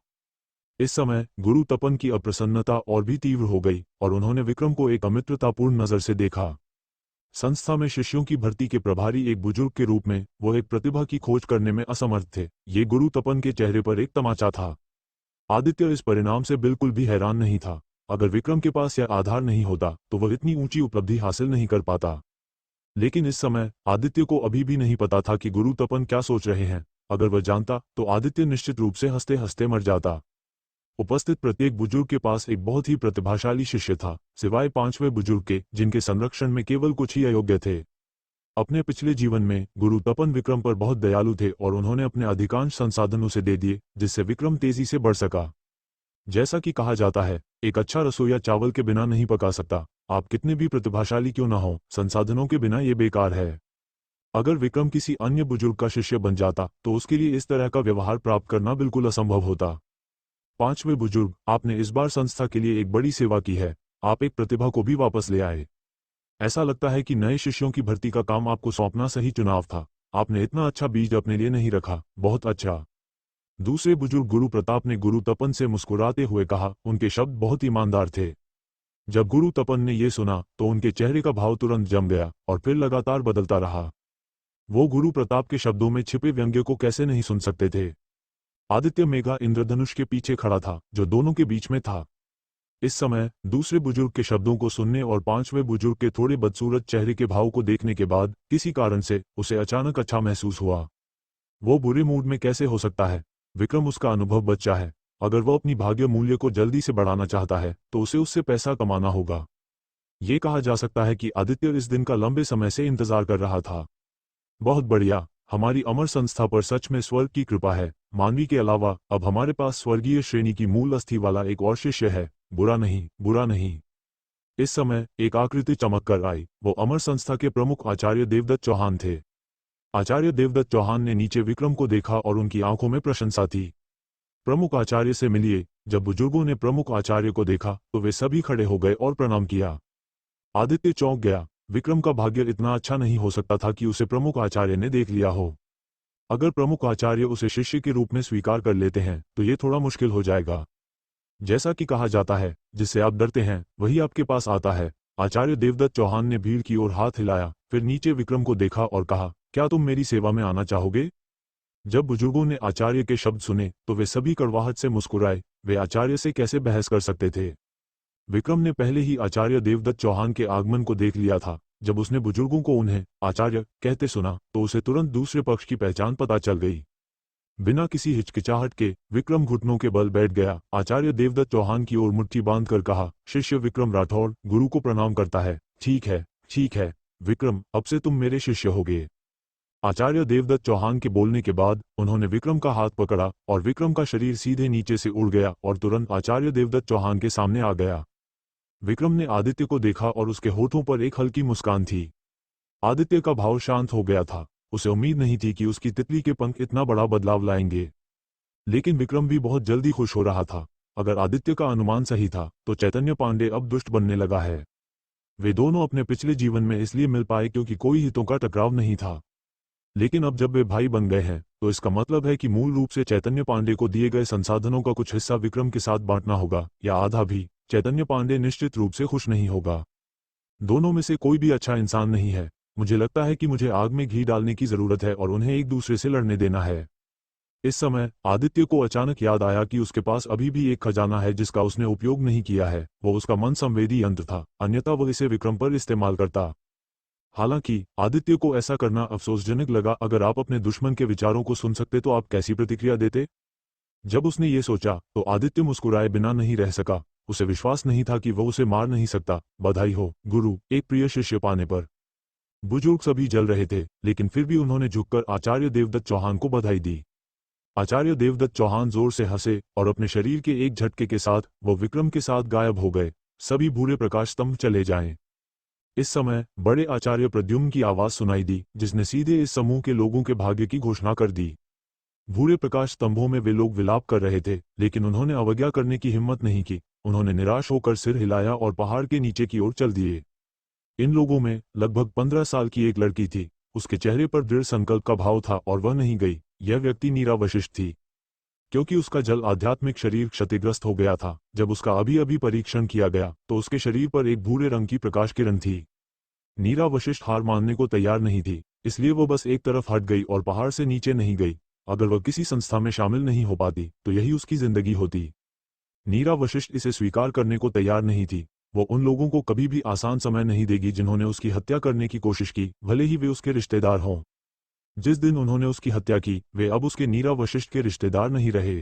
इस समय गुरु तपन की अप्रसन्नता और भी तीव्र हो गई और उन्होंने विक्रम को एक अमित्रतापूर्ण नजर से देखा। संस्था में शिष्यों की भर्ती के प्रभारी एक बुजुर्ग के रूप में वो एक प्रतिभा की खोज करने में असमर्थ थे। ये गुरु तपन के चेहरे पर एक तमाचा था। आदित्य इस परिणाम से बिल्कुल भी हैरान नहीं था। अगर विक्रम के पास यह आधार नहीं होता तो वह इतनी ऊंची उपलब्धि हासिल नहीं कर पाता। लेकिन इस समय आदित्य को अभी भी नहीं पता था कि गुरु तपन क्या सोच रहे हैं। अगर वह जानता तो आदित्य निश्चित रूप से हंसते हंसते मर जाता। उपस्थित प्रत्येक बुजुर्ग के पास एक बहुत ही प्रतिभाशाली शिष्य था, सिवाय पांचवें बुजुर्ग के, जिनके संरक्षण में केवल कुछ ही अयोग्य थे। अपने पिछले जीवन में गुरु तपन विक्रम पर बहुत दयालु थे और उन्होंने अपने अधिकांश संसाधन उसे दे दिए, जिससे विक्रम तेजी से बढ़ सका। जैसा कि कहा जाता है, एक अच्छा रसोइया चावल के बिना नहीं पका सकता। आप कितने भी प्रतिभाशाली क्यों ना हो, संसाधनों के बिना ये बेकार है। अगर विक्रम किसी अन्य बुजुर्ग का शिष्य बन जाता तो उसके लिए इस तरह का व्यवहार प्राप्त करना बिल्कुल असंभव होता। पांचवें बुजुर्ग, आपने इस बार संस्था के लिए एक बड़ी सेवा की है। आप एक प्रतिभा को भी वापस ले आए। ऐसा लगता है कि नए शिष्यों की भर्ती का काम आपको सौंपना सही चुनाव था। आपने इतना अच्छा बीज अपने लिए नहीं रखा। बहुत अच्छा। दूसरे बुजुर्ग गुरु प्रताप ने गुरु तपन से मुस्कुराते हुए कहा। उनके शब्द बहुत ईमानदार थे। जब गुरु तपन ने यह सुना तो उनके चेहरे का भाव तुरंत जम गया और फिर लगातार बदलता रहा। वो गुरु प्रताप के शब्दों में छिपे व्यंग्य को कैसे नहीं सुन सकते थे। आदित्य मेघा इंद्रधनुष के पीछे खड़ा था, जो दोनों के बीच में था। इस समय दूसरे बुजुर्ग के शब्दों को सुनने और पांचवें बुजुर्ग के थोड़े बदसूरत चेहरे के भाव को देखने के बाद किसी कारण से उसे अचानक अच्छा महसूस हुआ। वो बुरे मूड में कैसे हो सकता है? विक्रम उसका अनुभव बच्चा है। अगर वो अपनी भाग्य मूल्य को जल्दी से बढ़ाना चाहता है तो उसे उससे पैसा कमाना होगा। ये कहा जा सकता है कि आदित्य इस दिन का लंबे समय से इंतजार कर रहा था। बहुत बढ़िया। हमारी अमर संस्था पर सच में स्वर्ग की कृपा है। मानवी के अलावा अब हमारे पास स्वर्गीय श्रेणी की मूल अस्थि वाला एक और शिष्य है। बुरा नहीं, बुरा नहीं। इस समय एक आकृति चमक कर आई। वो अमर संस्था के प्रमुख आचार्य देवदत्त चौहान थे। आचार्य देवदत्त चौहान ने नीचे विक्रम को देखा और उनकी आंखों में प्रशंसा थी। प्रमुख आचार्य से मिलिए। जब बुजुर्गों ने प्रमुख आचार्य को देखा तो वे सभी खड़े हो गए और प्रणाम किया। आदित्य चौंक गया। विक्रम का भाग्य इतना अच्छा नहीं हो सकता था कि उसे प्रमुख आचार्य ने देख लिया हो। अगर प्रमुख आचार्य उसे शिष्य के रूप में स्वीकार कर लेते हैं तो ये थोड़ा मुश्किल हो जाएगा। जैसा कि कहा जाता है, जिससे आप डरते हैं वही आपके पास आता है। आचार्य देवदत्त चौहान ने भीड़ की ओर हाथ हिलाया, फिर नीचे विक्रम को देखा और कहा, क्या तुम मेरी सेवा में आना चाहोगे? जब बुजुर्गों ने आचार्य के शब्द सुने तो वे सभी कड़वाहट से मुस्कुराए। वे आचार्य से कैसे बहस कर सकते थे? विक्रम ने पहले ही आचार्य देवदत्त चौहान के आगमन को देख लिया था। जब उसने बुजुर्गों को उन्हें आचार्य कहते सुना तो उसे तुरंत दूसरे पक्ष की पहचान पता चल गई। बिना किसी हिचकिचाहट के विक्रम घुटनों के बल बैठ गया। आचार्य देवदत्त चौहान की ओर मुट्ठी बांधकर कहा, शिष्य विक्रम राठौड़ गुरु को प्रणाम करता है। ठीक है, ठीक है विक्रम, अब से तुम मेरे शिष्य होगे। आचार्य देवदत्त चौहान के बोलने के बाद उन्होंने विक्रम का हाथ पकड़ा और विक्रम का शरीर सीधे नीचे से उड़ गया और तुरंत आचार्य देवदत्त चौहान के सामने आ गया। विक्रम ने आदित्य को देखा और उसके होठों पर एक हल्की मुस्कान थी। आदित्य का भाव शांत हो गया था। उसे उम्मीद नहीं थी कि उसकी तितली के पंख इतना बड़ा बदलाव लाएंगे। लेकिन विक्रम भी बहुत जल्दी खुश हो रहा था। अगर आदित्य का अनुमान सही था तो चैतन्य पांडे अब दुष्ट बनने लगा है। वे दोनों अपने पिछले जीवन में इसलिए मिल पाए क्योंकि कोई हितों का टकराव नहीं था। लेकिन अब जब वे भाई बन गए हैं तो इसका मतलब है कि मूल रूप से चैतन्य पांडे को दिए गए संसाधनों का कुछ हिस्सा विक्रम के साथ बांटना होगा, या आधा भी। चैतन्य पांडे निश्चित रूप से खुश नहीं होगा। दोनों में से कोई भी अच्छा इंसान नहीं है। मुझे लगता है कि मुझे आग में घी डालने की जरूरत है और उन्हें एक दूसरे से लड़ने देना है। इस समय आदित्य को अचानक याद आया कि उसके पास अभी भी एक खजाना है जिसका उसने उपयोग नहीं किया है। वो उसका मन संवेदी यंत्र था, अन्यथा वह इसे विक्रम पर इस्तेमाल करता। हालांकि आदित्य को ऐसा करना अफसोसजनक लगा। अगर आप अपने दुश्मन के विचारों को सुन सकते तो आप कैसी प्रतिक्रिया देते? जब उसने ये सोचा तो आदित्य मुस्कुराए बिना नहीं रह सका। उसे विश्वास नहीं था कि वह उसे मार नहीं सकता। बधाई हो गुरु, एक प्रिय शिष्य पाने पर। बुजुर्ग सभी जल रहे थे, लेकिन फिर भी उन्होंने झुककर आचार्य देवदत्त चौहान को बधाई दी। आचार्य देवदत्त चौहान जोर से हंसे और अपने शरीर के एक झटके के साथ वो विक्रम के साथ गायब हो गए। सभी भूरे प्रकाश स्तंभ चले जाएं। इस समय बड़े आचार्य प्रद्युम्न की आवाज सुनाई दी, जिसने सीधे इस समूह के लोगों के भाग्य की घोषणा कर दी। भूरे प्रकाश स्तंभों में वे लोग विलाप कर रहे थे, लेकिन उन्होंने अवज्ञा करने की हिम्मत नहीं की। उन्होंने निराश होकर सिर हिलाया और पहाड़ के नीचे की ओर चल दिए। इन लोगों में लगभग 15 साल की एक लड़की थी। उसके चेहरे पर दृढ़ संकल्प का भाव था और वह नहीं गई। यह व्यक्ति नीरा वशिष्ठ थी। क्योंकि उसका जल आध्यात्मिक शरीर क्षतिग्रस्त हो गया था, जब उसका अभी अभी परीक्षण किया गया तो उसके शरीर पर एक भूरे रंग की प्रकाश किरण थी। नीरा वशिष्ठ हार मानने को तैयार नहीं थी, इसलिए वो बस एक तरफ हट गई और पहाड़ से नीचे नहीं गई। अगर वह किसी संस्था में शामिल नहीं हो पाती तो यही उसकी जिंदगी होती। नीरा वशिष्ठ इसे स्वीकार करने को तैयार नहीं थी। वो उन लोगों को कभी भी आसान समय नहीं देगी जिन्होंने उसकी हत्या करने की कोशिश की, भले ही वे उसके रिश्तेदार हों। जिस दिन उन्होंने उसकी हत्या की, वे अब उसके नीरा वशिष्ठ के रिश्तेदार नहीं रहे।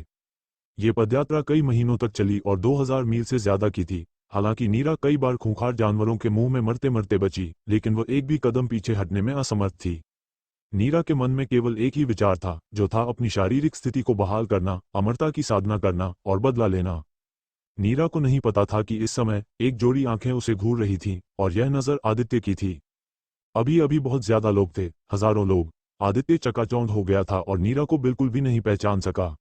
ये पदयात्रा कई महीनों तक चली और 2000 मील से ज्यादा की थी। हालांकि नीरा कई बार खूंखार जानवरों के मुंह में मरते मरते बची, लेकिन वह एक भी कदम पीछे हटने में असमर्थ थी। नीरा के मन में केवल एक ही विचार था, जो था अपनी शारीरिक स्थिति को बहाल करना, अमरता की साधना करना और बदला लेना। नीरा को नहीं पता था कि इस समय एक जोड़ी आंखें उसे घूर रही थीं, और यह नजर आदित्य की थी। अभी अभी बहुत ज्यादा लोग थे, हजारों लोग। आदित्य चकाचौंध हो गया था और नीरा को बिल्कुल भी नहीं पहचान सका।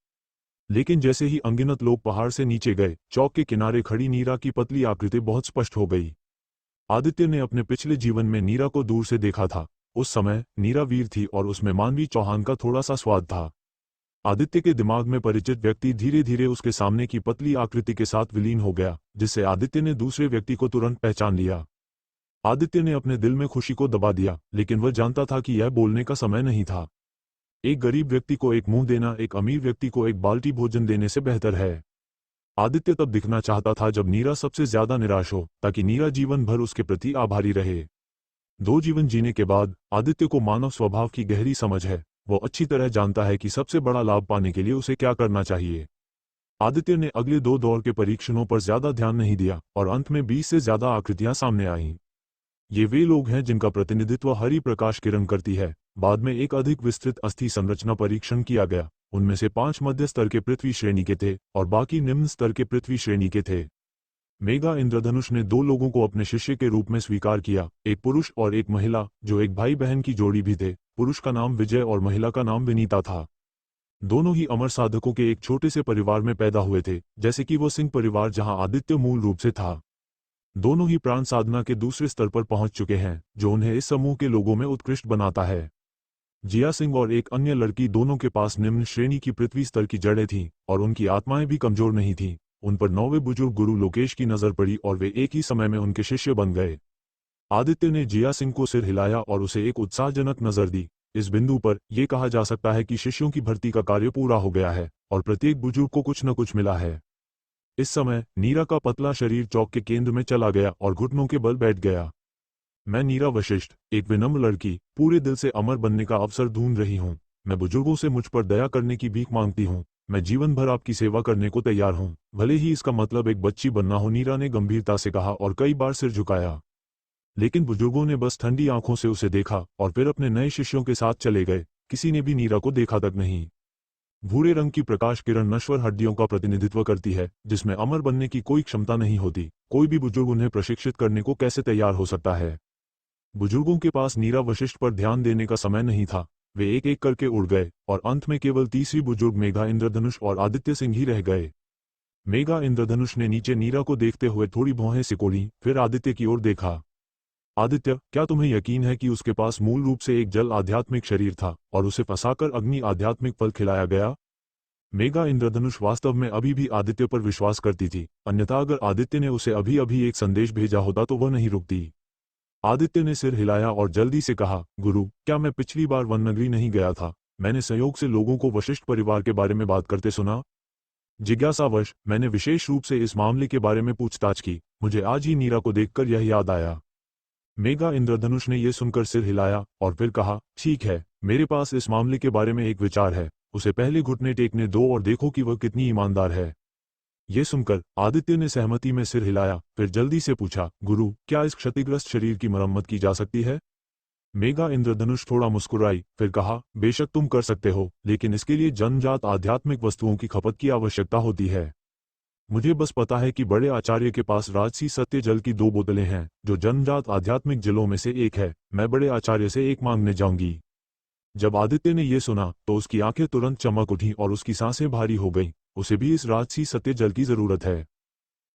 लेकिन जैसे ही अनगिनत लोग पहाड़ से नीचे गए, चौक के किनारे खड़ी नीरा की पतली आकृति बहुत स्पष्ट हो गई। आदित्य ने अपने पिछले जीवन में नीरा को दूर से देखा था। उस समय नीरा वीर थी और उसमें मानवी चौहान का थोड़ा सा स्वाद था। आदित्य के दिमाग में परिचित व्यक्ति धीरे धीरे उसके सामने की पतली आकृति के साथ विलीन हो गया, जिससे आदित्य ने दूसरे व्यक्ति को तुरंत पहचान लिया। आदित्य ने अपने दिल में खुशी को दबा दिया, लेकिन वह जानता था कि यह बोलने का समय नहीं था। एक गरीब व्यक्ति को एक मुंह देना एक अमीर व्यक्ति को एक बाल्टी भोजन देने से बेहतर है। आदित्य तब दिखना चाहता था जब नीरा सबसे ज्यादा निराश हो, ताकि नीरा जीवन भर उसके प्रति आभारी रहे। 2 जीवन जीने के बाद आदित्य को मानव स्वभाव की गहरी समझ है। वो अच्छी तरह जानता है कि सबसे बड़ा लाभ पाने के लिए उसे क्या करना चाहिए। आदित्य ने अगले 2 दौर के परीक्षणों पर ज्यादा ध्यान नहीं दिया और अंत में 20 से ज्यादा आकृतियां सामने आईं। ये वे लोग हैं जिनका प्रतिनिधित्व हरी प्रकाश किरण करती है। बाद में एक अधिक विस्तृत अस्थि संरचना परीक्षण किया गया। उनमें से 5 मध्य स्तर के पृथ्वी श्रेणी के थे और बाकी निम्न स्तर के पृथ्वी श्रेणी के थे। मेगा इंद्रधनुष ने 2 लोगों को अपने शिष्य के रूप में स्वीकार किया, एक पुरुष और एक महिला, जो एक भाई बहन की जोड़ी भी थे। पुरुष का नाम विजय और महिला का नाम विनीता था। दोनों ही अमर साधकों के एक छोटे से परिवार में पैदा हुए थे, जैसे कि वो सिंह परिवार जहां आदित्य मूल रूप से था। दोनों ही प्राण साधना के दूसरे स्तर पर पहुंच चुके हैं, जो उन्हें इस समूह के लोगों में उत्कृष्ट बनाता है। जिया सिंह और एक अन्य लड़की दोनों के पास निम्न श्रेणी की पृथ्वी स्तर की जड़ें थीं, और उनकी आत्माएं भी कमजोर नहीं थीं। उन पर 9वें बुजुर्ग गुरु लोकेश की नजर पड़ी और वे एक ही समय में उनके शिष्य बन गए। आदित्य ने जिया सिंह को सिर हिलाया और उसे एक उत्साहजनक नजर दी। इस बिंदु पर यह कहा जा सकता है कि शिष्यों की भर्ती का कार्य पूरा हो गया है और प्रत्येक बुजुर्ग को कुछ न कुछ मिला है। इस समय नीरा का पतला शरीर चौक के केंद्र में चला गया और घुटनों के बल बैठ गया। मैं नीरा वशिष्ठ, एक विनम्र लड़की, पूरे दिल से अमर बनने का अवसर ढूंढ रही हूँ। मैं बुजुर्गों से मुझ पर दया करने की भीख मांगती हूँ। मैं जीवन भर आपकी सेवा करने को तैयार हूँ, भले ही इसका मतलब एक बच्ची बनना हो, नीरा ने गंभीरता से कहा और कई बार सिर झुकाया। लेकिन बुजुर्गों ने बस ठंडी आंखों से उसे देखा और फिर अपने नए शिष्यों के साथ चले गए। किसी ने भी नीरा को देखा तक नहीं। भूरे रंग की प्रकाश किरण नश्वर हड्डियों का प्रतिनिधित्व करती है, जिसमें अमर बनने की कोई क्षमता नहीं होती। कोई भी बुजुर्ग उन्हें प्रशिक्षित करने को कैसे तैयार हो सकता है? बुजुर्गों के पास नीरा वशिष्ठ पर ध्यान देने का समय नहीं था। वे एक एक करके उड़ गए और अंत में केवल तीसरी बुजुर्ग मेघा इंद्रधनुष और आदित्य सिंह ही रह गए। मेघा इंद्रधनुष ने नीचे नीरा को देखते हुए थोड़ी भौहें सिकोड़ी, फिर आदित्य की ओर देखा। आदित्य, क्या तुम्हें यकीन है कि उसके पास मूल रूप से एक जल आध्यात्मिक शरीर था और उसे फंसाकर अग्नि आध्यात्मिक फल खिलाया गया? मेघा इंद्रधनुष वास्तव में अभी भी आदित्य पर विश्वास करती थी, अन्यथा अगर आदित्य ने उसे अभी अभी एक संदेश भेजा होता तो वह नहीं रुकती। आदित्य ने सिर हिलाया और जल्दी से कहा, गुरु, क्या मैं पिछली बार वननगरी नहीं गया था? मैंने संयोग से लोगों को वशिष्ठ परिवार के बारे में बात करते सुना। जिज्ञासावश मैंने विशेष रूप से इस मामले के बारे में पूछताछ की। मुझे आज ही नीरा को देखकर यह याद आया। मेघा इंद्रधनुष ने यह सुनकर सिर हिलाया और फिर कहा, ठीक है, मेरे पास इस मामले के बारे में एक विचार है। उसे पहले घुटने टेकने दो और देखो कि वह कितनी ईमानदार है। ये सुनकर आदित्य ने सहमति में सिर हिलाया, फिर जल्दी से पूछा, गुरु, क्या इस क्षतिग्रस्त शरीर की मरम्मत की जा सकती है? मेघा इंद्रधनुष थोड़ा मुस्कुराई, फिर कहा, बेशक तुम कर सकते हो, लेकिन इसके लिए जन्मजात आध्यात्मिक वस्तुओं की खपत की आवश्यकता होती है। मुझे बस पता है कि बड़े आचार्य के पास राजसी सत्य जल की 2 बोतलें हैं, जो जन्मजात आध्यात्मिक जलों में से एक है। मैं बड़े आचार्य से एक मांगने जाऊंगी। जब आदित्य ने यह सुना तो उसकी आंखें तुरंत चमक उठी और उसकी सांसें भारी हो गईं। उसे भी इस राजसी सत्य जल की जरूरत है।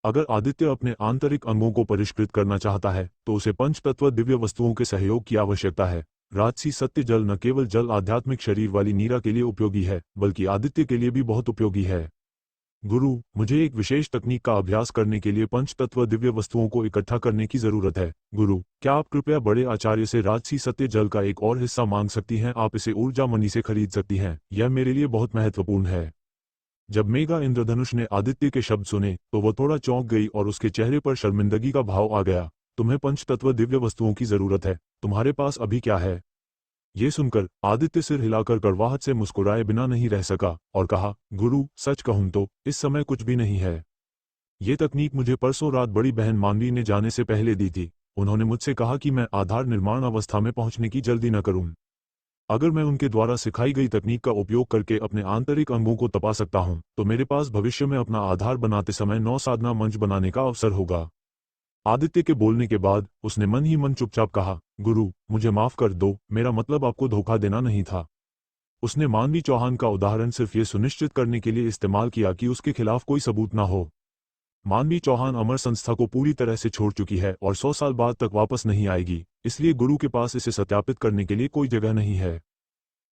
अगर आदित्य अपने आंतरिक अंगों को परिष्कृत करना चाहता है तो उसे पंचतत्व दिव्य वस्तुओं के सहयोग की आवश्यकता है। राजसी सत्य जल न केवल जल आध्यात्मिक शरीर वाली नीरा के लिए उपयोगी है, बल्कि आदित्य के लिए भी बहुत उपयोगी है। गुरु, मुझे एक विशेष तकनीक का अभ्यास करने के लिए पंचतत्व दिव्य वस्तुओं को इकट्ठा करने की जरूरत है। गुरु, क्या आप कृपया बड़े आचार्य से राजसी सत्य जल का एक और हिस्सा मांग सकती हैं? आप इसे ऊर्जा मनी से खरीद सकती हैं। यह मेरे लिए बहुत महत्वपूर्ण है। जब मेघा इंद्रधनुष ने आदित्य के शब्द सुने तो वह थोड़ा चौंक गई और उसके चेहरे पर शर्मिंदगी का भाव आ गया। तुम्हें पंचतत्व दिव्य वस्तुओं की जरूरत है, तुम्हारे पास अभी क्या है? ये सुनकर आदित्य सिर हिलाकर कड़वाहट से मुस्कुराए बिना नहीं रह सका और कहा, गुरु, सच कहूं तो इस समय कुछ भी नहीं है। ये तकनीक मुझे परसों रात बड़ी बहन मानवी ने जाने से पहले दी थी। उन्होंने मुझसे कहा कि मैं आधार निर्माण अवस्था में पहुंचने की जल्दी न करूं। अगर मैं उनके द्वारा सिखाई गई तकनीक का उपयोग करके अपने आंतरिक अंगों को तपा सकता हूं, तो मेरे पास भविष्य में अपना आधार बनाते समय 9 साधना मंच बनाने का अवसर होगा। आदित्य के बोलने के बाद उसने मन ही मन चुपचाप कहा, गुरु, मुझे माफ कर दो, मेरा मतलब आपको धोखा देना नहीं था। उसने मानवी चौहान का उदाहरण सिर्फ ये सुनिश्चित करने के लिए इस्तेमाल किया कि उसके खिलाफ कोई सबूत ना हो। मानवी चौहान अमर संस्था को पूरी तरह से छोड़ चुकी है और 100 साल बाद तक वापस नहीं आएगी, इसलिए गुरु के पास इसे सत्यापित करने के लिए कोई जगह नहीं है।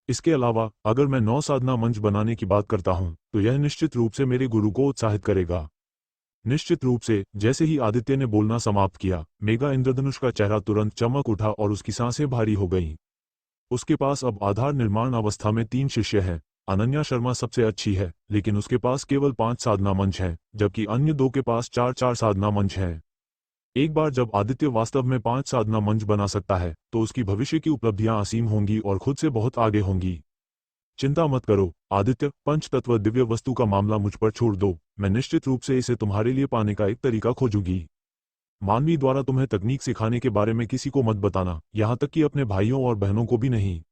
इसके अलावा अगर मैं 9 साधना मंच बनाने की बात करता हूं, तो यह निश्चित रूप से मेरे गुरु को उत्साहित करेगा। निश्चित रूप से। जैसे ही आदित्य ने बोलना समाप्त किया, मेघा इंद्रधनुष का चेहरा तुरंत चमक उठा और उसकी सांसें भारी हो गईं। उसके पास अब आधार निर्माण अवस्था में 3 शिष्य हैं। अनन्या शर्मा सबसे अच्छी है, लेकिन उसके पास केवल 5 साधना मंच हैं, जबकि अन्य 2 के पास 4-4 साधना मंच हैं। एक बार जब आदित्य वास्तव में 5 साधना मंच बना सकता है, तो उसकी भविष्य की उपलब्धियां असीम होंगी और खुद से बहुत आगे होंगी। चिंता मत करो आदित्य, पंचतत्व दिव्य वस्तु का मामला मुझ पर छोड़ दो। मैं निश्चित रूप से इसे तुम्हारे लिए पाने का एक तरीका खोजूंगी। मानवी द्वारा तुम्हें तकनीक सिखाने के बारे में किसी को मत बताना, यहाँ तक कि अपने भाइयों और बहनों को भी नहीं।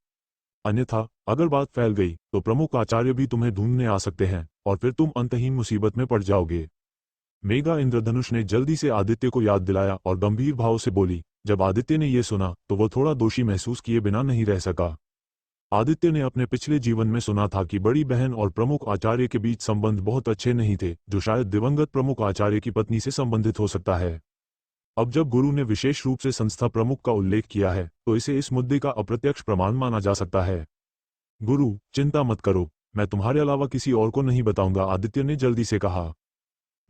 अन्यथा अगर बात फैल गई तो प्रमुख आचार्य भी तुम्हें ढूंढने आ सकते हैं और फिर तुम अंतहीन मुसीबत में पड़ जाओगे। मेघा इंद्रधनुष ने जल्दी से आदित्य को याद दिलाया और गंभीर भाव से बोली। जब आदित्य ने यह सुना तो वह थोड़ा दोषी महसूस किए बिना नहीं रह सका। आदित्य ने अपने पिछले जीवन में सुना था कि बड़ी बहन और प्रमुख आचार्य के बीच संबंध बहुत अच्छे नहीं थे, जो शायद दिवंगत प्रमुख आचार्य की पत्नी से संबंधित हो सकता है। अब जब गुरु ने विशेष रूप से संस्था प्रमुख का उल्लेख किया है, तो इसे इस मुद्दे का अप्रत्यक्ष प्रमाण माना जा सकता है। गुरु, चिंता मत करो, मैं तुम्हारे अलावा किसी और को नहीं बताऊंगा, आदित्य ने जल्दी से कहा।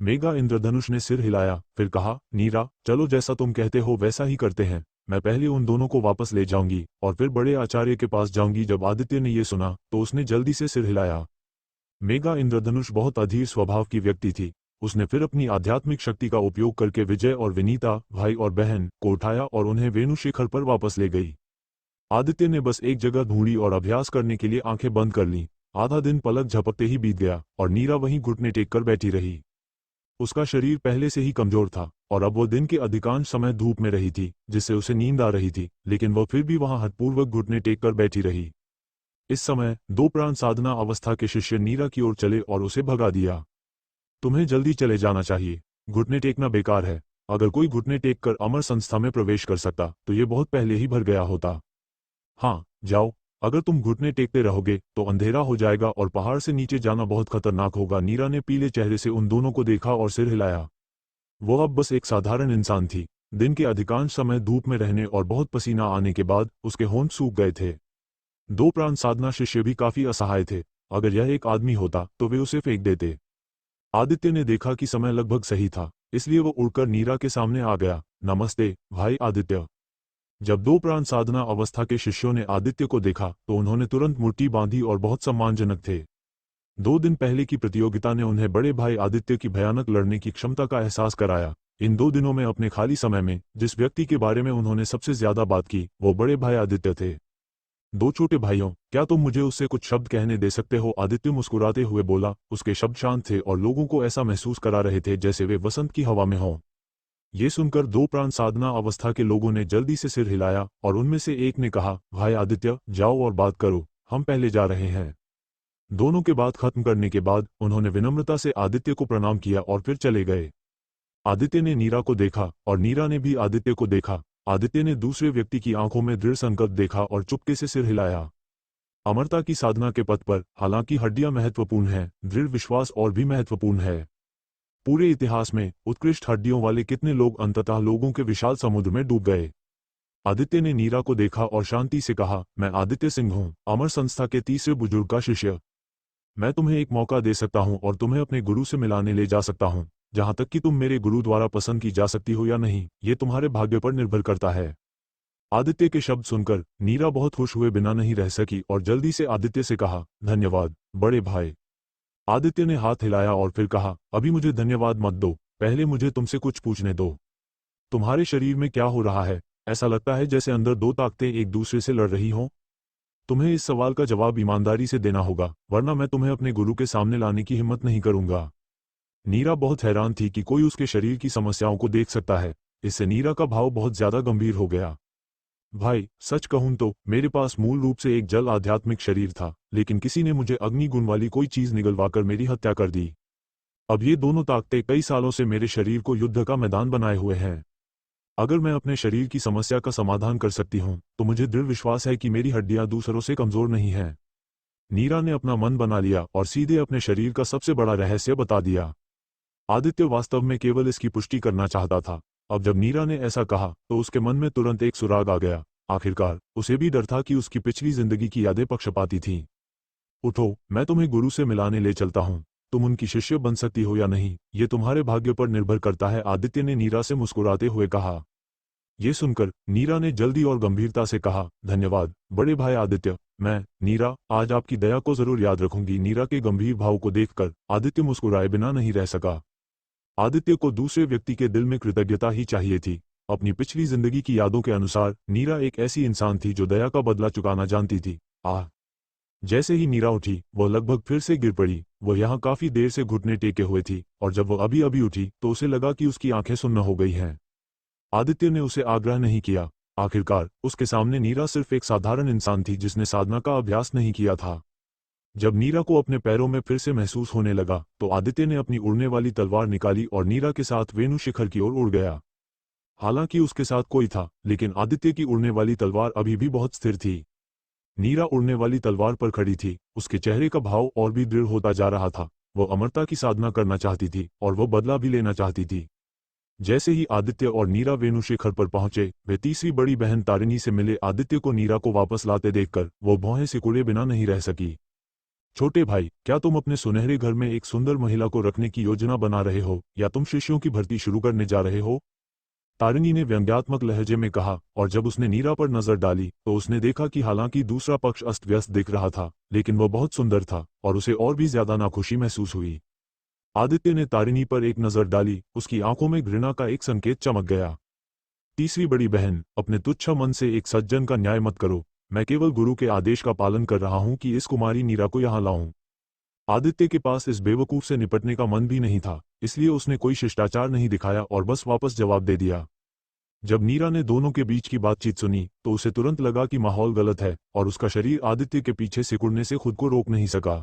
मेघा इंद्रधनुष ने सिर हिलाया, फिर कहा, नीरा, चलो जैसा तुम कहते हो वैसा ही करते हैं। मैं पहले उन दोनों को वापस ले जाऊंगी और फिर बड़े आचार्य के पास जाऊंगी। जब आदित्य ने यह सुना तो उसने जल्दी से सिर हिलाया। मेघा इंद्रधनुष बहुत अधीर स्वभाव की व्यक्ति थी। उसने फिर अपनी आध्यात्मिक शक्ति का उपयोग करके विजय और विनीता, भाई और बहन, को उठाया और उन्हें वेणुशिखर पर वापस ले गई। आदित्य ने बस एक जगह ढूंढी और अभ्यास करने के लिए आंखें बंद कर लीं। आधा दिन पलक झपकते ही बीत गया और नीरा वहीं घुटने टेक कर बैठी रही। उसका शरीर पहले से ही कमजोर था और अब वो दिन के अधिकांश समय धूप में रही थी, जिससे उसे नींद आ रही थी, लेकिन वह फिर भी वहां हठपूर्वक घुटने टेक कर बैठी रही। इस समय 2 प्राण साधना अवस्था के शिष्य नीरा की ओर चले और उसे भगा दिया। तुम्हें जल्दी चले जाना चाहिए, घुटने टेकना बेकार है। अगर कोई घुटने टेक कर अमर संस्था में प्रवेश कर सकता तो ये बहुत पहले ही भर गया होता। हाँ, जाओ। अगर तुम घुटने टेकते रहोगे तो अंधेरा हो जाएगा और पहाड़ से नीचे जाना बहुत खतरनाक होगा। नीरा ने पीले चेहरे से उन दोनों को देखा और सिर हिलाया। वो अब बस एक साधारण इंसान थी। दिन के अधिकांश समय धूप में रहने और बहुत पसीना आने के बाद उसके होंठ सूख गए थे। 2 प्राण साधना शिष्य भी काफी असहाय थे। अगर यह एक आदमी होता तो वे उसे फेंक देते। आदित्य ने देखा कि समय लगभग सही था, इसलिए वो उड़कर नीरा के सामने आ गया। नमस्ते भाई आदित्य। जब दो प्राण साधना अवस्था के शिष्यों ने आदित्य को देखा तो उन्होंने तुरंत मुट्ठी बांधी और बहुत सम्मानजनक थे। 2 दिन पहले की प्रतियोगिता ने उन्हें बड़े भाई आदित्य की भयानक लड़ने की क्षमता का एहसास कराया। इन 2 दिनों में अपने खाली समय में जिस व्यक्ति के बारे में उन्होंने सबसे ज्यादा बात की वो बड़े भाई आदित्य थे। 2 छोटे भाइयों, क्या तुम मुझे उससे कुछ शब्द कहने दे सकते हो? आदित्य मुस्कुराते हुए बोला। उसके शब्द शांत थे और लोगों को ऐसा महसूस करा रहे थे जैसे वे वसंत की हवा में हों। ये सुनकर 2 प्राण साधना अवस्था के लोगों ने जल्दी से सिर हिलाया और उनमें से एक ने कहा, भाई आदित्य, जाओ और बात करो, हम पहले जा रहे हैं। दोनों के बात खत्म करने के बाद उन्होंने विनम्रता से आदित्य को प्रणाम किया और फिर चले गए। आदित्य ने नीरा को देखा और नीरा ने भी आदित्य को देखा। आदित्य ने दूसरे व्यक्ति की आंखों में दृढ़ संकल्प देखा और चुपके से सिर हिलाया। अमरता की साधना के पथ पर हालांकि हड्डियां महत्वपूर्ण हैं, दृढ़ विश्वास और भी महत्वपूर्ण है। पूरे इतिहास में उत्कृष्ट हड्डियों वाले कितने लोग अंततः लोगों के विशाल समुद्र में डूब गए। आदित्य ने नीरा को देखा और शांति से कहा, मैं आदित्य सिंह हूं, अमर संस्था के तीसरे बुजुर्ग का शिष्य। मैं तुम्हें एक मौका दे सकता हूं और तुम्हें अपने गुरु से मिलाने ले जा सकता हूं। जहां तक कि तुम मेरे गुरु द्वारा पसंद की जा सकती हो या नहीं, ये तुम्हारे भाग्य पर निर्भर करता है। आदित्य के शब्द सुनकर नीरा बहुत खुश हुए बिना नहीं रह सकी और जल्दी से आदित्य से कहा, धन्यवाद बड़े भाई। आदित्य ने हाथ हिलाया और फिर कहा, अभी मुझे धन्यवाद मत दो, पहले मुझे तुमसे कुछ पूछने दो। तुम्हारे शरीर में क्या हो रहा है? ऐसा लगता है जैसे अंदर 2 ताकतें एक दूसरे से लड़ रही हों। तुम्हें इस सवाल का जवाब ईमानदारी से देना होगा, वरना मैं तुम्हें अपने गुरु के सामने लाने की हिम्मत नहीं करूंगा। नीरा बहुत हैरान थी कि कोई उसके शरीर की समस्याओं को देख सकता है। इससे नीरा का भाव बहुत ज्यादा गंभीर हो गया। भाई, सच कहूं तो मेरे पास मूल रूप से एक जल आध्यात्मिक शरीर था, लेकिन किसी ने मुझे अग्नि गुण वाली कोई चीज निगलवाकर मेरी हत्या कर दी। अब ये दोनों ताकतें कई सालों से मेरे शरीर को युद्ध का मैदान बनाए हुए हैं। अगर मैं अपने शरीर की समस्या का समाधान कर सकती हूं, तो मुझे दृढ़ विश्वास है कि मेरी हड्डियां दूसरों से कमजोर नहीं हैं। नीरा ने अपना मन बना लिया और सीधे अपने शरीर का सबसे बड़ा रहस्य बता दिया। आदित्य वास्तव में केवल इसकी पुष्टि करना चाहता था। अब जब नीरा ने ऐसा कहा तो उसके मन में तुरंत एक सुराग आ गया। आखिरकार उसे भी डर था कि उसकी पिछली जिंदगी की यादें पक्षपाती थीं। उठो, मैं तुम्हें गुरु से मिलाने ले चलता हूं। तुम उनकी शिष्य बन सकती हो या नहीं, ये तुम्हारे भाग्य पर निर्भर करता है, आदित्य ने नीरा से मुस्कुराते हुए कहा। ये सुनकर नीरा ने जल्दी और गंभीरता से कहा, धन्यवाद बड़े भाई आदित्य, मैं नीरा आज आपकी दया को जरूर याद रखूंगी। नीरा के गंभीर भाव को देखकर आदित्य मुस्कुराए बिना नहीं रह सका। आदित्य को दूसरे व्यक्ति के दिल में कृतज्ञता ही चाहिए थी। अपनी पिछली जिंदगी की यादों के अनुसार नीरा एक ऐसी इंसान थी जो दया का बदला चुकाना जानती थी। जैसे ही नीरा उठी, वह लगभग फिर से गिर पड़ी। वह यहाँ काफी देर से घुटने टेके हुए थी और जब वह अभी अभी उठी तो उसे लगा कि उसकी आंखें सुन्न हो गई हैं। आदित्य ने उसे आग्रह नहीं किया। आखिरकार उसके सामने नीरा सिर्फ एक साधारण इंसान थी जिसने साधना का अभ्यास नहीं किया था। जब नीरा को अपने पैरों में फिर से महसूस होने लगा तो आदित्य ने अपनी उड़ने वाली तलवार निकाली और नीरा के साथ वेणु शिखर की ओर उड़ गया। हालांकि उसके साथ कोई था, लेकिन आदित्य की उड़ने वाली तलवार अभी भी बहुत स्थिर थी। नीरा उड़ने वाली तलवार पर खड़ी थी। उसके चेहरे का भाव और भी दृढ़ होता जा रहा था। वह अमरता की साधना करना चाहती थी और वह बदला भी लेना चाहती थी। जैसे ही आदित्य और नीरा वेणु शिखर पर पहुंचे, वे तीसरी बड़ी बहन तारिणी से मिले। आदित्य को नीरा को वापस लाते देखकर वो भौहें सिकुड़े बिना नहीं रह सकी। छोटे भाई, क्या तुम अपने सुनहरे घर में एक सुंदर महिला को रखने की योजना बना रहे हो या तुम शिष्यों की भर्ती शुरू करने जा रहे हो? तारिणी ने व्यंग्यात्मक लहजे में कहा और जब उसने नीरा पर नजर डाली तो उसने देखा कि हालांकि दूसरा पक्ष अस्त व्यस्त दिख रहा था, लेकिन वह बहुत सुंदर था और उसे और भी ज्यादा नाखुशी महसूस हुई। आदित्य ने तारिणी पर एक नजर डाली। उसकी आंखों में घृणा का एक संकेत चमक गया। तीसरी बड़ी बहन, अपने तुच्छ मन से एक सज्जन का न्याय मत करो। मैं केवल गुरु के आदेश का पालन कर रहा हूं कि इस कुमारी नीरा को यहां लाऊं। आदित्य के पास इस बेवकूफ से निपटने का मन भी नहीं था, इसलिए उसने कोई शिष्टाचार नहीं दिखाया और बस वापस जवाब दे दिया। जब नीरा ने दोनों के बीच की बातचीत सुनी तो उसे तुरंत लगा कि माहौल गलत है और उसका शरीर आदित्य के पीछे सिकुड़ने से खुद को रोक नहीं सका।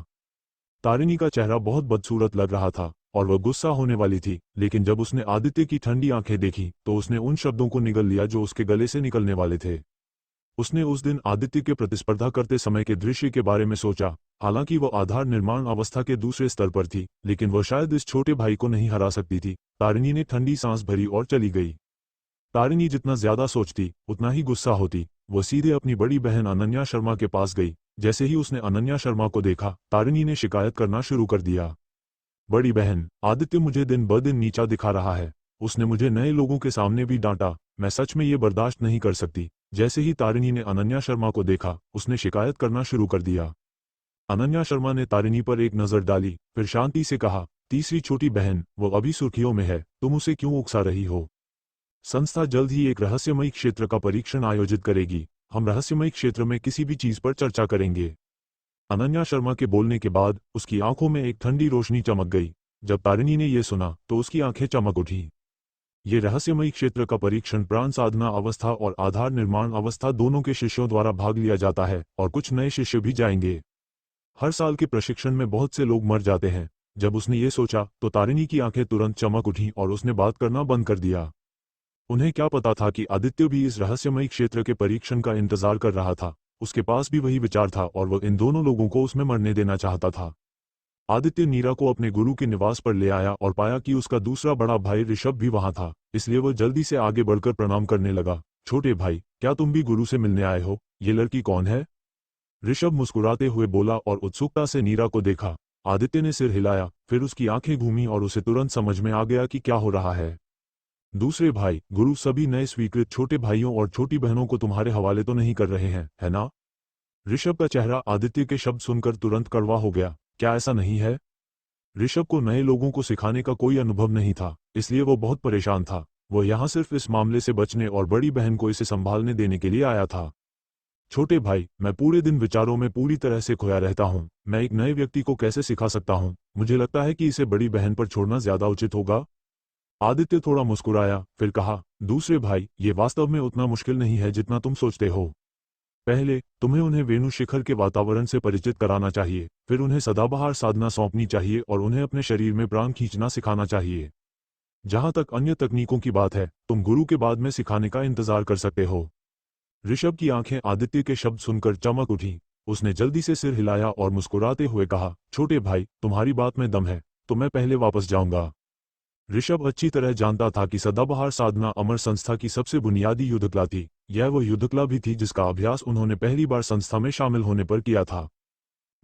तारिणी का चेहरा बहुत बदसूरत लग रहा था और वह गुस्सा होने वाली थी, लेकिन जब उसने आदित्य की ठंडी आंखें देखी तो उसने उन शब्दों को निगल लिया जो उसके गले से निकलने वाले थे। उसने उस दिन आदित्य के प्रतिस्पर्धा करते समय के दृश्य के बारे में सोचा। हालांकि वह आधार निर्माण अवस्था के दूसरे स्तर पर थी, लेकिन वह शायद इस छोटे भाई को नहीं हरा सकती थी। तारिणी ने ठंडी सांस भरी और चली गई। तारिणी जितना ज्यादा सोचती उतना ही गुस्सा होती। वह सीधे अपनी बड़ी बहन अनन्या शर्मा के पास गई। जैसे ही उसने अनन्या शर्मा को देखा, तारिणी ने शिकायत करना शुरू कर दिया। बड़ी बहन, आदित्य मुझे दिन ब दिन नीचा दिखा रहा है। उसने मुझे नए लोगों के सामने भी डांटा। मैं सच में ये बर्दाश्त नहीं कर सकती। जैसे ही तारिणी ने अनन्या शर्मा को देखा, उसने शिकायत करना शुरू कर दिया। अनन्या शर्मा ने तारिणी पर एक नजर डाली, फिर शांति से कहा, तीसरी छोटी बहन, वो अभी सुर्खियों में है, तुम उसे क्यों उकसा रही हो? संस्था जल्द ही एक रहस्यमयी क्षेत्र का परीक्षण आयोजित करेगी। हम रहस्यमयी क्षेत्र में किसी भी चीज पर चर्चा करेंगे। अनन्या शर्मा के बोलने के बाद उसकी आंखों में एक ठंडी रोशनी चमक गई। जब तारिणी ने यह सुना तो उसकी आंखें चमक उठी। ये रहस्यमयी क्षेत्र का परीक्षण प्राण साधना अवस्था और आधार निर्माण अवस्था दोनों के शिष्यों द्वारा भाग लिया जाता है, और कुछ नए शिष्य भी जाएंगे। हर साल के प्रशिक्षण में बहुत से लोग मर जाते हैं। जब उसने ये सोचा तो तारिणी की आंखें तुरंत चमक उठीं और उसने बात करना बंद कर दिया। उन्हें क्या पता था कि आदित्य भी इस रहस्यमयी क्षेत्र के परीक्षण का इंतजार कर रहा था। उसके पास भी वही विचार था और वह इन दोनों लोगों को उसमें मरने देना चाहता था। आदित्य नीरा को अपने गुरु के निवास पर ले आया और पाया कि उसका दूसरा बड़ा भाई ऋषभ भी वहां था, इसलिए वह जल्दी से आगे बढ़कर प्रणाम करने लगा। छोटे भाई, क्या तुम भी गुरु से मिलने आए हो? ये लड़की कौन है? ऋषभ मुस्कुराते हुए बोला और उत्सुकता से नीरा को देखा। आदित्य ने सिर हिलाया, फिर उसकी आंखें घूमी और उसे तुरंत समझ में आ गया कि क्या हो रहा है। दूसरे भाई, गुरु सभी नए स्वीकृत छोटे भाइयों और छोटी बहनों को तुम्हारे हवाले तो नहीं कर रहे हैं, है ना? ऋषभ का चेहरा आदित्य के शब्द सुनकर तुरंत कड़वा हो गया। क्या ऐसा नहीं है? ऋषभ को नए लोगों को सिखाने का कोई अनुभव नहीं था, इसलिए वो बहुत परेशान था। वो यहाँ सिर्फ इस मामले से बचने और बड़ी बहन को इसे संभालने देने के लिए आया था। छोटे भाई, मैं पूरे दिन विचारों में पूरी तरह से खोया रहता हूँ। मैं एक नए व्यक्ति को कैसे सिखा सकता हूँ? मुझे लगता है कि इसे बड़ी बहन पर छोड़ना ज्यादा उचित होगा। आदित्य थोड़ा मुस्कुराया, फिर कहा, दूसरे भाई, ये वास्तव में उतना मुश्किल नहीं है जितना तुम सोचते हो। पहले तुम्हें उन्हें वेणु शिखर के वातावरण से परिचित कराना चाहिए, फिर उन्हें सदाबहार साधना सौंपनी चाहिए और उन्हें अपने शरीर में प्राण खींचना सिखाना चाहिए। जहां तक अन्य तकनीकों की बात है, तुम गुरु के बाद में सिखाने का इंतजार कर सकते हो। ऋषभ की आंखें आदित्य के शब्द सुनकर चमक उठी। उसने जल्दी से सिर हिलाया और मुस्कुराते हुए कहा, छोटे भाई, तुम्हारी बात में दम है, तो मैं पहले वापस जाऊंगा। ऋषभ अच्छी तरह जानता था कि सदाबहार साधना अमर संस्था की सबसे बुनियादी युद्धकला थी। यह वो युद्धकला भी थी जिसका अभ्यास उन्होंने पहली बार संस्था में शामिल होने पर किया था।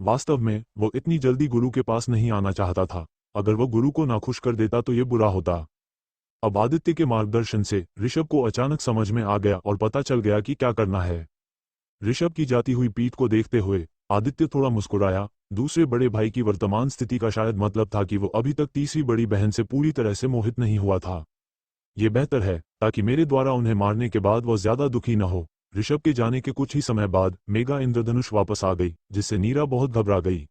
वास्तव में वो इतनी जल्दी गुरु के पास नहीं आना चाहता था। अगर वो गुरु को नाखुश कर देता तो ये बुरा होता। अब आदित्य के मार्गदर्शन से ऋषभ को अचानक समझ में आ गया और पता चल गया कि क्या करना है। ऋषभ की जाती हुई पीठ को देखते हुए आदित्य थोड़ा मुस्कुराया। दूसरे बड़े भाई की वर्तमान स्थिति का शायद मतलब था कि वो अभी तक तीसरी बड़ी बहन से पूरी तरह से मोहित नहीं हुआ था। ये बेहतर है, ताकि मेरे द्वारा उन्हें मारने के बाद वो ज्यादा दुखी न हो। ऋषभ के जाने के कुछ ही समय बाद मेघा इंद्रधनुष वापस आ गई, जिससे नीरा बहुत घबरा गई।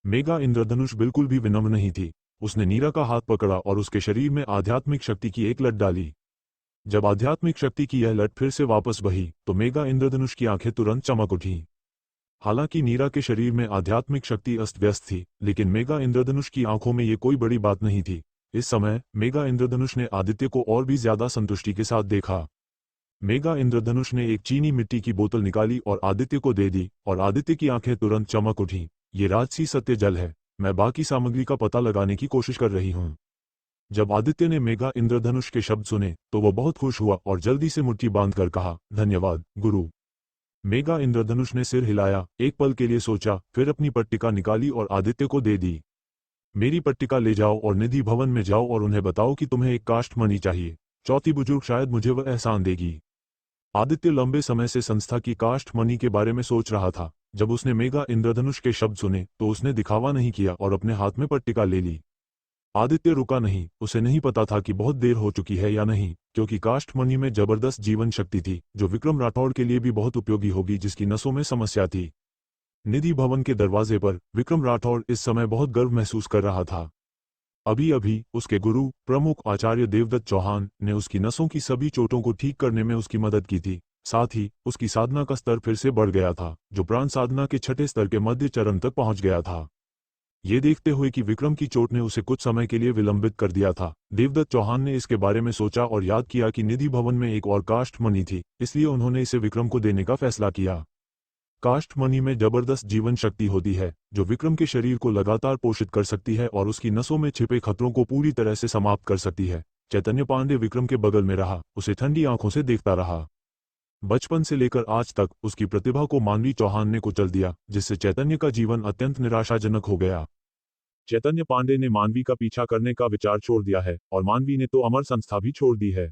मेघा इंद्रधनुष बिल्कुल भी विनम्र नहीं थी। उसने नीरा का हाथ पकड़ा और उसके शरीर में आध्यात्मिक शक्ति की एक लट डाली। जब आध्यात्मिक शक्ति की यह लट फिर से वापस बही तो मेघा इंद्रधनुष की आंखें तुरंत चमक उठीं। हालांकि नीरा के शरीर में आध्यात्मिक शक्ति अस्त व्यस्त थी, लेकिन मेघा इंद्रधनुष की आंखों में ये कोई बड़ी बात नहीं थी। इस समय मेघा इंद्रधनुष ने आदित्य को और भी ज्यादा संतुष्टि के साथ देखा। मेघा इंद्रधनुष ने एक चीनी मिट्टी की बोतल निकाली और आदित्य को दे दी, और आदित्य की आंखें तुरंत चमक उठीं। ये राजसी सत्य जल है। मैं बाकी सामग्री का पता लगाने की कोशिश कर रही हूँ। जब आदित्य ने मेघा इंद्रधनुष के शब्द सुने तो वह बहुत खुश हुआ और जल्दी से मुट्ठी बांधकर कहा, धन्यवाद गुरु। मेघा इंद्रधनुष ने सिर हिलाया, एक पल के लिए सोचा, फिर अपनी पट्टिका निकाली और आदित्य को दे दी। मेरी पट्टिका ले जाओ और निधि भवन में जाओ और उन्हें बताओ कि तुम्हें एक काष्ठ मणि चाहिए। चौथी बुजुर्ग शायद मुझे वह एहसान देगी। आदित्य लंबे समय से संस्था की काष्ठ मणि के बारे में सोच रहा था। जब उसने मेघा इंद्रधनुष के शब्द सुने तो उसने दिखावा नहीं किया और अपने हाथ में पट्टिका ले ली। आदित्य रुका नहीं। उसे नहीं पता था कि बहुत देर हो चुकी है या नहीं, क्योंकि काष्ठमणि में जबरदस्त जीवन शक्ति थी जो विक्रम राठौड़ के लिए भी बहुत उपयोगी होगी, जिसकी नसों में समस्या थी। निधि भवन के दरवाजे पर विक्रम राठौड़ इस समय बहुत गर्व महसूस कर रहा था। अभी अभी उसके गुरु प्रमुख आचार्य देवदत्त चौहान ने उसकी नसों की सभी चोटों को ठीक करने में उसकी मदद की थी। साथ ही उसकी साधना का स्तर फिर से बढ़ गया था, जो प्राण साधना के छठे स्तर के मध्य चरण तक पहुंच गया था। ये देखते हुए कि विक्रम की चोट ने उसे कुछ समय के लिए विलंबित कर दिया था, देवदत्त चौहान ने इसके बारे में सोचा और याद किया कि निधि भवन में एक और काष्ठमणि थी, इसलिए उन्होंने इसे विक्रम को देने का फैसला किया। काष्ठमणि में जबरदस्त जीवन शक्ति होती है जो विक्रम के शरीर को लगातार पोषित कर सकती है और उसकी नसों में छिपे खतरों को पूरी तरह से समाप्त कर सकती है। चैतन्य पांडे विक्रम के बगल में रहा, उसे ठंडी आंखों से देखता रहा। बचपन से लेकर आज तक उसकी प्रतिभा को मानवी चौहान ने कुचल दिया, जिससे चैतन्य का जीवन अत्यंत निराशाजनक हो गया। चैतन्य पांडे ने मानवी का पीछा करने का विचार छोड़ दिया है और मानवी ने तो अमर संस्था भी छोड़ दी है।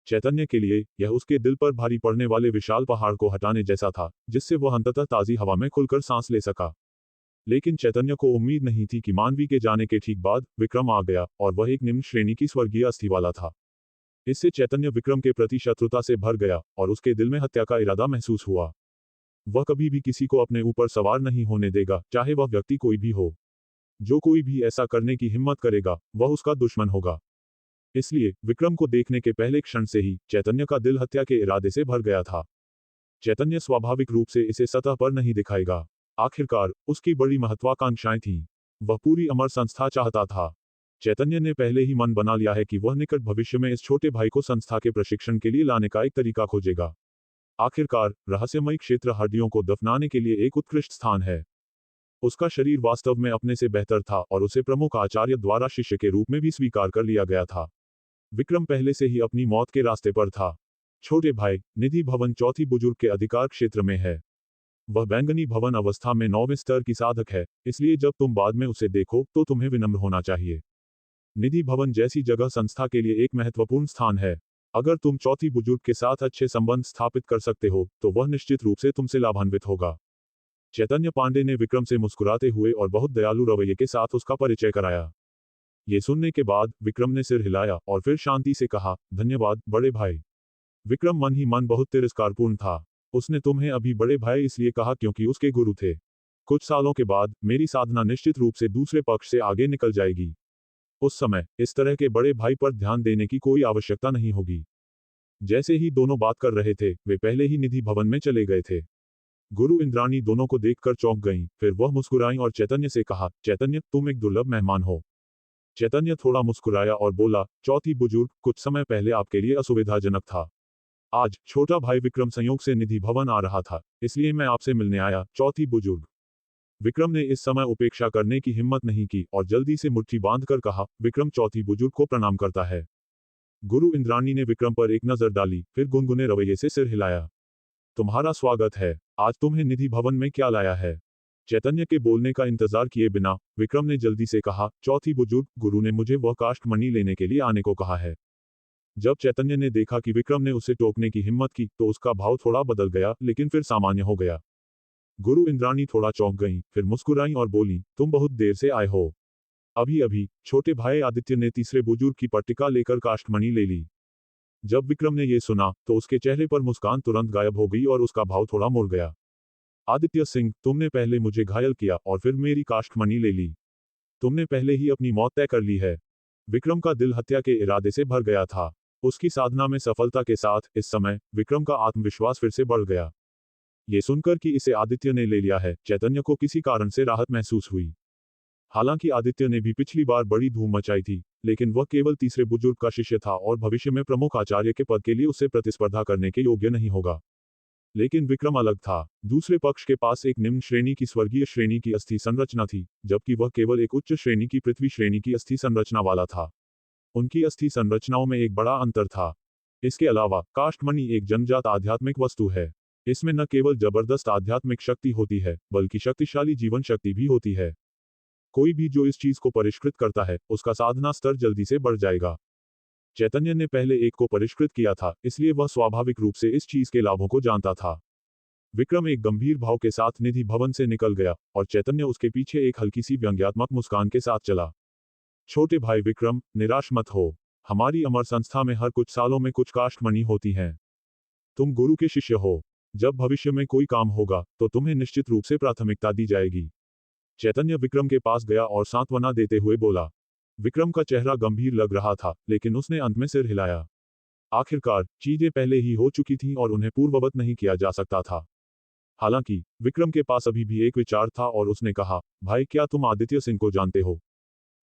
चैतन्य के लिए यह उसके दिल पर भारी पड़ने वाले विशाल पहाड़ को हटाने जैसा था, जिससे वह अंततः ताज़ी हवा में खुलकर सांस ले सका। लेकिन चैतन्य को उम्मीद नहीं थी कि मानवी के जाने के ठीक बाद विक्रम आ गया, और वह एक निम्न श्रेणी की स्वर्गीय अस्थि वाला था। इससे चैतन्य विक्रम के प्रति शत्रुता से भर गया, और उसके दिल में हत्या का इरादा महसूस हुआ। वह कभी भी किसी को अपने ऊपर सवार नहीं होने देगा, चाहे वह व्यक्ति कोई भी हो। जो कोई भी ऐसा करने की हिम्मत करेगा, वह उसका दुश्मन होगा। इसलिए विक्रम को देखने के पहले क्षण से ही चैतन्य का दिल हत्या के इरादे से भर गया था। चैतन्य स्वाभाविक रूप से इसे सतह पर नहीं दिखाएगा। आखिरकार उसकी बड़ी महत्वाकांक्षाएं थीं। वह पूरी अमर संस्था चाहता था। चैतन्य ने पहले ही मन बना लिया है कि वह निकट भविष्य में इस छोटे भाई को संस्था के प्रशिक्षण के लिए लाने का एक तरीका खोजेगा। आखिरकार रहस्यमयी क्षेत्र हड्डियों को दफनाने के लिए एक उत्कृष्ट स्थान है। उसका शरीर वास्तव में अपने से बेहतर था, और उसे प्रमुख आचार्य द्वारा शिष्य के रूप में भी स्वीकार कर लिया गया था। विक्रम पहले से ही अपनी मौत के रास्ते पर था। छोटे भाई, निधि भवन चौथी बुजुर्ग के अधिकार क्षेत्र में है। वह बैंगनी भवन अवस्था में 9वें स्तर की साधक है, इसलिए जब तुम बाद में उसे देखो तो तुम्हें विनम्र होना चाहिए। निधि भवन जैसी जगह संस्था के लिए एक महत्वपूर्ण स्थान है। अगर तुम चौथी बुजुर्ग के साथ अच्छे संबंध स्थापित कर सकते हो, तो वह निश्चित रूप से तुमसे लाभान्वित होगा। चैतन्य पांडे ने विक्रम से मुस्कुराते हुए और बहुत दयालु रवैये के साथ उसका परिचय कराया। ये सुनने के बाद विक्रम ने सिर हिलाया और फिर शांति से कहा, धन्यवाद बड़े भाई। विक्रम मन ही मन बहुत तिरस्कारपूर्ण था। उसने तुम्हें अभी बड़े भाई इसलिए कहा क्योंकि उसके गुरु थे। कुछ सालों के बाद मेरी साधना निश्चित रूप से दूसरे पक्ष से आगे निकल जाएगी। उस समय इस तरह के बड़े भाई पर ध्यान देने की कोई आवश्यकता नहीं होगी। जैसे ही दोनों बात कर रहे थे, वे पहले ही निधि भवन में चले गए थे। गुरु इंद्राणी दोनों को देखकर चौंक गईं, फिर वह मुस्कुराईं और चैतन्य से कहा, चैतन्य तुम एक दुर्लभ मेहमान हो। चैतन्य थोड़ा मुस्कुराया और बोला, चौथी बुजुर्ग, कुछ समय पहले आपके लिए असुविधाजनक था। आज छोटा भाई विक्रम संयोग से निधि भवन आ रहा था, इसलिए मैं आपसे मिलने आया, चौथी बुजुर्ग। विक्रम ने इस समय उपेक्षा करने की हिम्मत नहीं की और जल्दी से मुट्ठी बांधकर कहा, विक्रम चौथी बुजुर्ग को प्रणाम करता है। गुरु इंद्राणी ने विक्रम पर एक नजर डाली, फिर गुनगुने रवैये से सिर हिलाया। तुम्हारा स्वागत है। आज तुम्हें निधि भवन में क्या लाया है? चैतन्य के बोलने का इंतजार किए बिना विक्रम ने जल्दी से कहा, चौथी बुजुर्ग, गुरु ने मुझे वह काष्ठमणि लेने के लिए आने को कहा है। जब चैतन्य ने देखा कि विक्रम ने उसे टोकने की हिम्मत की, तो उसका भाव थोड़ा बदल गया, लेकिन फिर सामान्य हो गया। गुरु इंद्राणी थोड़ा चौंक गईं, फिर मुस्कुराईं और बोली, तुम बहुत देर से आए हो। अभी अभी छोटे भाई आदित्य ने तीसरे बुजुर्ग की पट्टिका लेकर काष्ठमणि ले ली। जब विक्रम ने ये सुना, तो उसके चेहरे पर मुस्कान तुरंत गायब हो गई और उसका भाव थोड़ा मुड़ गया। आदित्य सिंह, तुमने पहले मुझे घायल किया और फिर मेरी काष्ठमणि ले ली। तुमने पहले ही अपनी मौत तय कर ली है। विक्रम का दिल हत्या के इरादे से भर गया था। उसकी साधना में सफलता के साथ इस समय विक्रम का आत्मविश्वास फिर से बढ़ गया। ये सुनकर कि इसे आदित्य ने ले लिया है, चैतन्य को किसी कारण से राहत महसूस हुई। हालांकि आदित्य ने भी पिछली बार बड़ी धूम मचाई थी, लेकिन वह केवल तीसरे बुजुर्ग का शिष्य था और भविष्य में प्रमुख आचार्य के पद के लिए उससे प्रतिस्पर्धा करने के योग्य नहीं होगा। लेकिन विक्रम अलग था। दूसरे पक्ष के पास एक निम्न श्रेणी की स्वर्गीय श्रेणी की अस्थि संरचना थी, जबकि वह केवल एक उच्च श्रेणी की पृथ्वी श्रेणी की अस्थि संरचना वाला था। उनकी अस्थि संरचनाओं में एक बड़ा अंतर था। इसके अलावा काष्ठमणि एक जन्मजात आध्यात्मिक वस्तु है। इसमें न केवल जबरदस्त आध्यात्मिक शक्ति होती है, बल्कि शक्तिशाली जीवन शक्ति भी होती है। कोई भी जो इस चीज को परिष्कृत करता है, उसका साधना स्तर जल्दी से बढ़ जाएगा। चैतन्य ने पहले एक को परिष्कृत किया था, इसलिए वह स्वाभाविक रूप से इस चीज के लाभों को जानता था। विक्रम एक गंभीर भाव के साथ निधि भवन से निकल गया, और चैतन्य उसके पीछे एक हल्की सी व्यंग्यात्मक मुस्कान के साथ चला। छोटे भाई विक्रम, निराश मत हो। हमारी अमर संस्था में हर कुछ सालों में कुछ काष्ठमणि होती हैं। तुम गुरु के शिष्य हो। जब भविष्य में कोई काम होगा, तो तुम्हें निश्चित रूप से प्राथमिकता दी जाएगी। चैतन्य विक्रम के पास गया और सांत्वना देते हुए बोला। विक्रम का चेहरा गंभीर लग रहा था, लेकिन उसने अंत में सिर हिलाया। आखिरकार चीजें पहले ही हो चुकी थीं और उन्हें पूर्ववत नहीं किया जा सकता था। हालांकि विक्रम के पास अभी भी एक विचार था और उसने कहा, भाई क्या तुम आदित्य सिंह को जानते हो?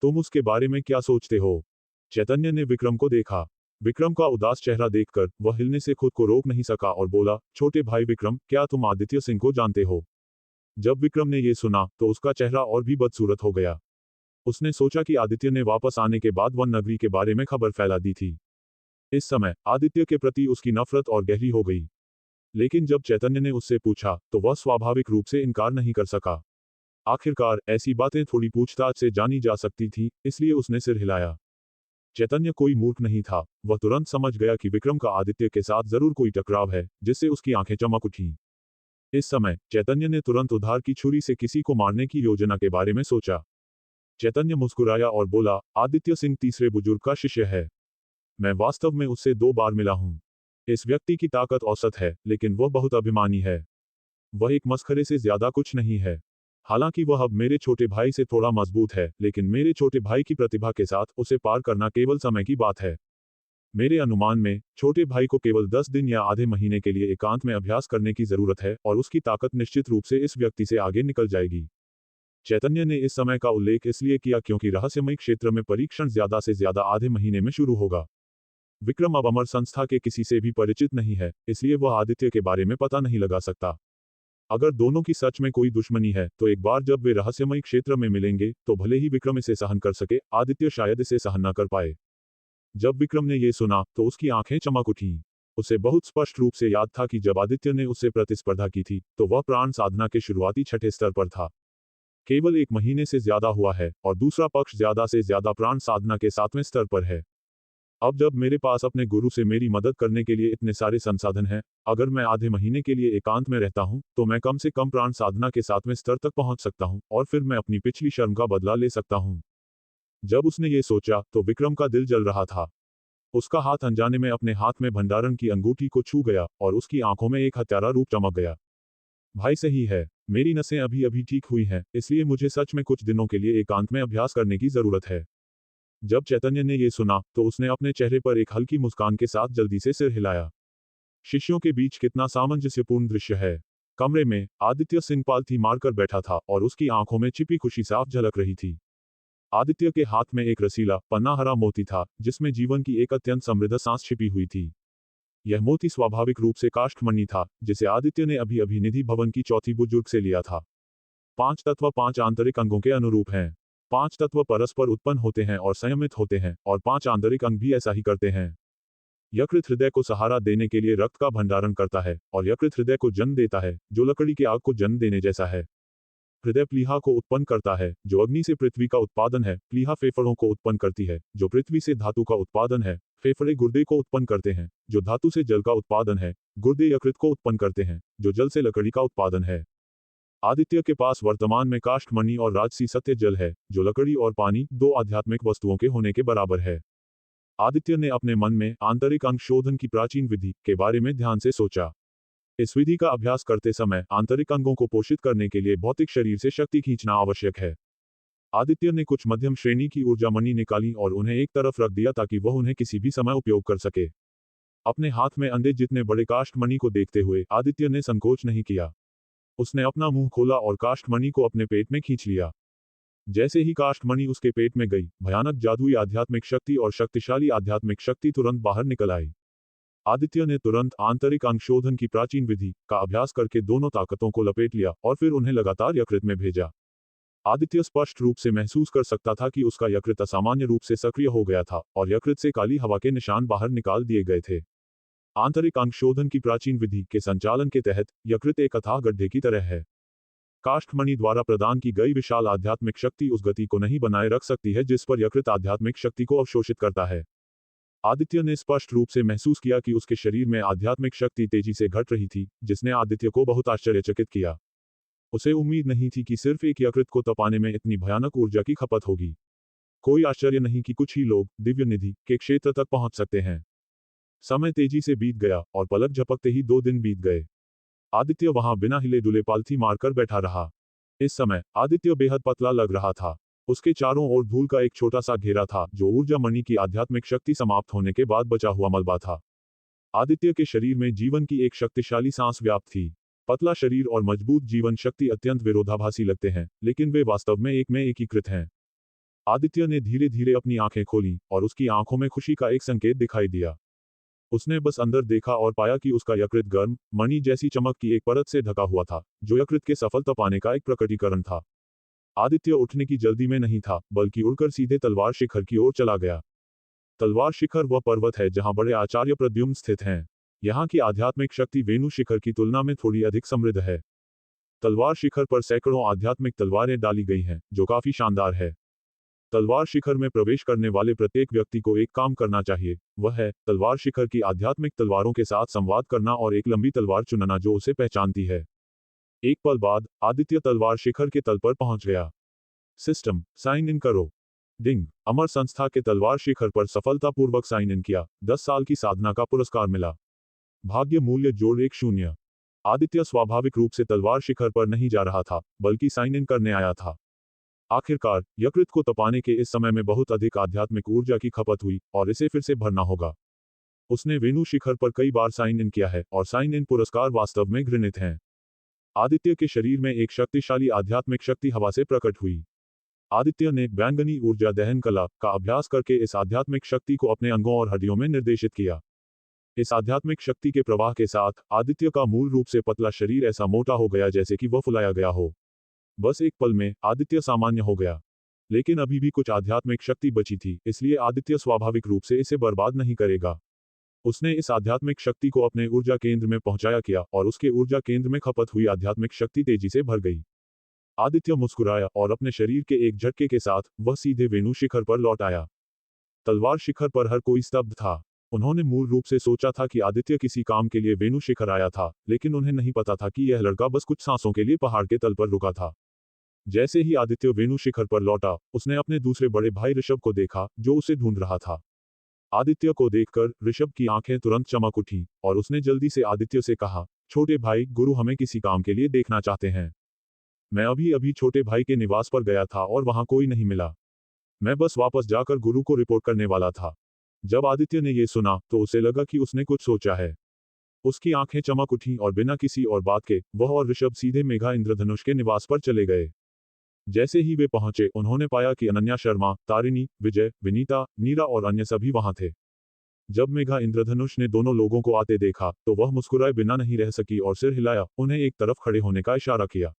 तुम उसके बारे में क्या सोचते हो? चैतन्य ने विक्रम को देखा। विक्रम का उदास चेहरा देखकर वह हिलने से खुद को रोक नहीं सका और बोला, छोटे भाई विक्रम, क्या तुम आदित्य सिंह को जानते हो? जब विक्रम ने ये सुना, तो उसका चेहरा और भी बदसूरत हो गया। उसने सोचा कि आदित्य ने वापस आने के बाद वन नगरी के बारे में खबर फैला दी थी। इस समय आदित्य के प्रति उसकी नफरत और गहरी हो गई। लेकिन जब चैतन्य ने उससे पूछा, तो वह स्वाभाविक रूप से इनकार नहीं कर सका। आखिरकार ऐसी बातें थोड़ी पूछताछ से जानी जा सकती थी, इसलिए उसने सिर हिलाया। चैतन्य कोई मूर्ख नहीं था, वह तुरंत समझ गया कि विक्रम का आदित्य के साथ जरूर कोई टकराव है, जिससे उसकी आंखें चमक उठीं। इस समय चैतन्य ने तुरंत उधार की छुरी से किसी को मारने की योजना के बारे में सोचा। चैतन्य मुस्कुराया और बोला, आदित्य सिंह तीसरे बुजुर्ग का शिष्य है। मैं वास्तव में उससे 2 बार मिला हूं। इस व्यक्ति की ताकत औसत है, लेकिन वह बहुत अभिमानी है। वह एक मस्खरे से ज्यादा कुछ नहीं है। हालांकि वह अब मेरे छोटे भाई से थोड़ा मजबूत है, लेकिन मेरे छोटे भाई की प्रतिभा के साथ उसे पार करना केवल समय की बात है। मेरे अनुमान में छोटे भाई को केवल 10 दिन या आधे महीने के लिए एकांत में अभ्यास करने की जरूरत है और उसकी ताकत निश्चित रूप से इस व्यक्ति से आगे निकल जाएगी। चैतन्य ने इस समय का उल्लेख इसलिए किया क्योंकि रहस्यमय क्षेत्र में परीक्षण ज्यादा से ज्यादा आधे महीने में शुरू होगा। विक्रम अब अमर संस्था के किसी से भी परिचित नहीं है, इसलिए वह आदित्य के बारे में पता नहीं लगा सकता। अगर दोनों की सच में कोई दुश्मनी है तो एक बार जब वे रहस्यमय क्षेत्र में मिलेंगे तो भले ही विक्रम इसे सहन कर सके, आदित्य शायद इसे सहन न कर पाए। जब विक्रम ने ये सुना तो उसकी आंखें चमक उठीं। उसे बहुत स्पष्ट रूप से याद था कि जब आदित्य ने उससे प्रतिस्पर्धा की थी तो वह प्राण साधना के शुरुआती 6ठे स्तर पर था। केवल 1 महीने से ज्यादा हुआ है और दूसरा पक्ष ज्यादा से ज्यादा प्राण साधना के 7वें स्तर पर है। अब जब मेरे पास अपने गुरु से मेरी मदद करने के लिए इतने सारे संसाधन हैं, अगर मैं आधे महीने के लिए एकांत में रहता हूं तो मैं कम से कम प्राण साधना के 7वें स्तर तक पहुंच सकता हूं और फिर मैं अपनी पिछली शर्म का बदला ले सकता हूं। जब उसने ये सोचा तो विक्रम का दिल जल रहा था। उसका हाथ अनजाने में अपने हाथ में भंडारण की अंगूठी को छू गया और उसकी आंखों में एक हत्यारा रूप चमक गया। भाई सही है, मेरी नसें अभी अभी ठीक हुई हैं, इसलिए मुझे सच में कुछ दिनों के लिए एकांत में अभ्यास करने की जरूरत है। जब चैतन्य ने ये सुना तो उसने अपने चेहरे पर एक हल्की मुस्कान के साथ जल्दी से सिर हिलाया। शिष्यों के बीच कितना सामंजस्यपूर्ण दृश्य है। कमरे में आदित्य सिंह पालथी मारकर बैठा था और उसकी आंखों में छिपी खुशी साफ झलक रही थी। आदित्य के हाथ में एक रसीला पन्ना हरा मोती था, जिसमें जीवन की एक अत्यंत समृद्ध सांस छिपी हुई थी। यह मोती स्वाभाविक रूप से काष्ठमणि था, जिसे आदित्य ने अभी अभी निधि भवन की चौथी बुजुर्ग से लिया था। 5 तत्व 5 आंतरिक अंगों के अनुरूप हैं। 5 तत्व परस्पर उत्पन्न होते हैं और संयमित होते हैं, और 5 आंतरिक अंग भी ऐसा ही करते हैं। यकृत हृदय को सहारा देने के लिए रक्त का भंडारण करता है, और यकृत हृदय को जन्म देता है, जो लकड़ी की आग को जन्म देने जैसा है। हृदय प्लीहा को उत्पन्न करता है, जो अग्नि से पृथ्वी का उत्पादन है। प्लीहा फेफड़ों को उत्पन्न करती है, जो पृथ्वी से धातु का उत्पादन है। फेफड़े गुर्दे को उत्पन्न करते हैं, जो धातु से जल का उत्पादन है। गुर्दे यकृत को उत्पन्न करते हैं, जो जल से लकड़ी का उत्पादन है। आदित्य के पास वर्तमान में काष्ठमणि और राजसी सत्य जल है, जो लकड़ी और पानी 2 आध्यात्मिक वस्तुओं के होने के बराबर है। आदित्य ने अपने मन में आंतरिक अंग शोधन की प्राचीन विधि के बारे में ध्यान से सोचा। इस विधि का अभ्यास करते समय आंतरिक अंगों को पोषित करने के लिए भौतिक शरीर से शक्ति खींचना आवश्यक है। आदित्य ने कुछ मध्यम श्रेणी की ऊर्जा मणि निकाली और उन्हें एक तरफ रख दिया ताकि वह उन्हें किसी भी समय उपयोग कर सके। अपने हाथ में अंधे जितने बड़े काष्ठमणि को देखते हुए आदित्य ने संकोच नहीं किया। उसने अपना मुंह खोला और काष्ठमणि को अपने पेट में खींच लिया। जैसे ही काष्ठमणि उसके पेट में गई, भयानक जादुई आध्यात्मिक शक्ति और शक्तिशाली आध्यात्मिक शक्ति तुरंत बाहर निकल आई। आदित्य ने तुरंत आंतरिक अंग शोधन की प्राचीन विधि का अभ्यास करके दोनों ताकतों को लपेट लिया और फिर उन्हें लगातार यकृत में भेजा। आदित्य स्पष्ट रूप से महसूस कर सकता था कि उसका यकृत असामान्य रूप से सक्रिय हो गया था और यकृत से काली हवा के निशान बाहर निकाल दिए गए थे। आंतरिक अंग शोधन की प्राचीन विधि के संचालन के तहत यकृत एक अथाह गड्ढे की तरह है। काष्ठमणि द्वारा प्रदान की गई विशाल आध्यात्मिक शक्ति उस गति को नहीं बनाए रख सकती है जिस पर यकृत आध्यात्मिक शक्ति को अवशोषित करता है। आदित्य ने स्पष्ट रूप से महसूस किया कि उसके शरीर में आध्यात्मिक शक्ति तेजी से घट रही थी, जिसने आदित्य को बहुत आश्चर्यचकित किया। उसे उम्मीद नहीं थी कि सिर्फ एक यकृत को तपाने में इतनी भयानक ऊर्जा की खपत होगी। कोई आश्चर्य नहीं कि कुछ ही लोग दिव्य निधि के क्षेत्र तक पहुंच सकते हैं। समय तेजी से बीत गया और पलक झपकते ही 2 दिन बीत गए। आदित्य वहां बिना हिले डुले पालथी मारकर बैठा रहा। इस समय आदित्य बेहद पतला लग रहा था। उसके चारों ओर धूल का एक छोटा सा घेरा था, जो ऊर्जा मणि की आध्यात्मिक शक्ति समाप्त होने के बाद बचा हुआ मलबा था। आदित्य के शरीर में जीवन की एक शक्तिशाली सांस व्याप्त थी। पतला शरीर और मजबूत जीवन शक्ति अत्यंत विरोधाभासी लगते हैं, लेकिन वे वास्तव में एक में एकीकृत हैं। आदित्य ने धीरे धीरे अपनी आंखें खोली और उसकी आंखों में खुशी का एक संकेत दिखाई दिया। उसने बस अंदर देखा और पाया कि उसका यकृत गर्म मणि जैसी चमक की एक परत से ढका हुआ था, जो यकृत के सफल तपाने का एक प्रकटीकरण था। आदित्य उठने की जल्दी में नहीं था, बल्कि उड़कर सीधे तलवार शिखर की ओर चला गया। तलवार शिखर वह पर्वत है जहां बड़े आचार्य प्रद्युम्न स्थित हैं। यहाँ की आध्यात्मिक शक्ति वेणु शिखर की तुलना में थोड़ी अधिक समृद्ध है। तलवार शिखर पर सैकड़ों आध्यात्मिक तलवारें डाली गई हैं, जो काफी शानदार है। तलवार शिखर में प्रवेश करने वाले प्रत्येक व्यक्ति को एक काम करना चाहिए, वह है तलवार शिखर की आध्यात्मिक तलवारों के साथ संवाद करना और एक लंबी तलवार चुनना जो उसे पहचानती है। एक पल बाद आदित्य तलवार शिखर के तल पर पहुंच गया। सिस्टम, साइन इन करो। डिंग, अमर संस्था के तलवार शिखर पर सफलतापूर्वक साइन इन किया। 10 साल की साधना का पुरस्कार मिला। भाग्य मूल्य जोड़ 1-0। आदित्य स्वाभाविक रूप से तलवार शिखर पर नहीं जा रहा था, बल्कि साइन इन करने आया था। आखिरकार यकृत को तपाने के इस समय में बहुत अधिक आध्यात्मिक ऊर्जा की खपत हुई और इसे फिर से भरना होगा। उसने वेणु शिखर पर कई बार साइन इन किया है और साइन इन पुरस्कार वास्तव में घृणित हैं। आदित्य के शरीर में एक शक्तिशाली आध्यात्मिक शक्ति हवा से प्रकट हुई। आदित्य ने बैंगनी ऊर्जा दहन कला का अभ्यास करके इस आध्यात्मिक शक्ति को अपने अंगों और हड्डियों में निर्देशित किया। इस आध्यात्मिक शक्ति के प्रवाह के साथ आदित्य का मूल रूप से पतला शरीर ऐसा मोटा हो गया जैसे कि वह फुलाया गया हो। बस एक पल में आदित्य सामान्य हो गया। लेकिन अभी भी कुछ आध्यात्मिक शक्ति बची थी, इसलिए आदित्य स्वाभाविक रूप से इसे बर्बाद नहीं करेगा। उसने इस आध्यात्मिक शक्ति को अपने ऊर्जा केंद्र में पहुंचाया किया और उसके ऊर्जा केंद्र में खपत हुई आध्यात्मिक शक्ति तेजी से भर गई। आदित्य मुस्कुराया और अपने शरीर के एक झटके के साथ वह सीधे वेणु शिखर पर लौट आया। तलवार शिखर पर हर कोई स्तब्ध था। उन्होंने मूल रूप से सोचा था कि आदित्य किसी काम के लिए वेणु शिखर आया था, लेकिन उन्हें नहीं पता था कि यह लड़का बस कुछ सांसों के लिए पहाड़ के तल पर रुका था। जैसे ही आदित्य वेणु शिखर पर लौटा, उसने अपने दूसरे बड़े भाई ऋषभ को देखा, जो उसे ढूंढ रहा था। आदित्य को देखकर ऋषभ की आंखें तुरंत चमक उठी और उसने जल्दी से आदित्य से कहा, छोटे भाई, गुरु हमें किसी काम के लिए देखना चाहते हैं। मैं अभी अभी छोटे भाई के निवास पर गया था और वहां कोई नहीं मिला। मैं बस वापस जाकर गुरु को रिपोर्ट करने वाला था। जब आदित्य ने यह सुना तो उसे लगा कि उसने कुछ सोचा है। उसकी आंखें चमक उठी और बिना किसी और बात के वह और ऋषभ सीधे मेघा इंद्रधनुष के निवास पर चले गए। जैसे ही वे पहुंचे, उन्होंने पाया कि अनन्या शर्मा, तारिणी, विजय, विनीता, नीरा और अन्य सभी वहां थे। जब मेघा इंद्रधनुष ने दोनों लोगों को आते देखा तो वह मुस्कुराए बिना नहीं रह सकी और सिर हिलाया, उन्हें एक तरफ खड़े होने का इशारा किया।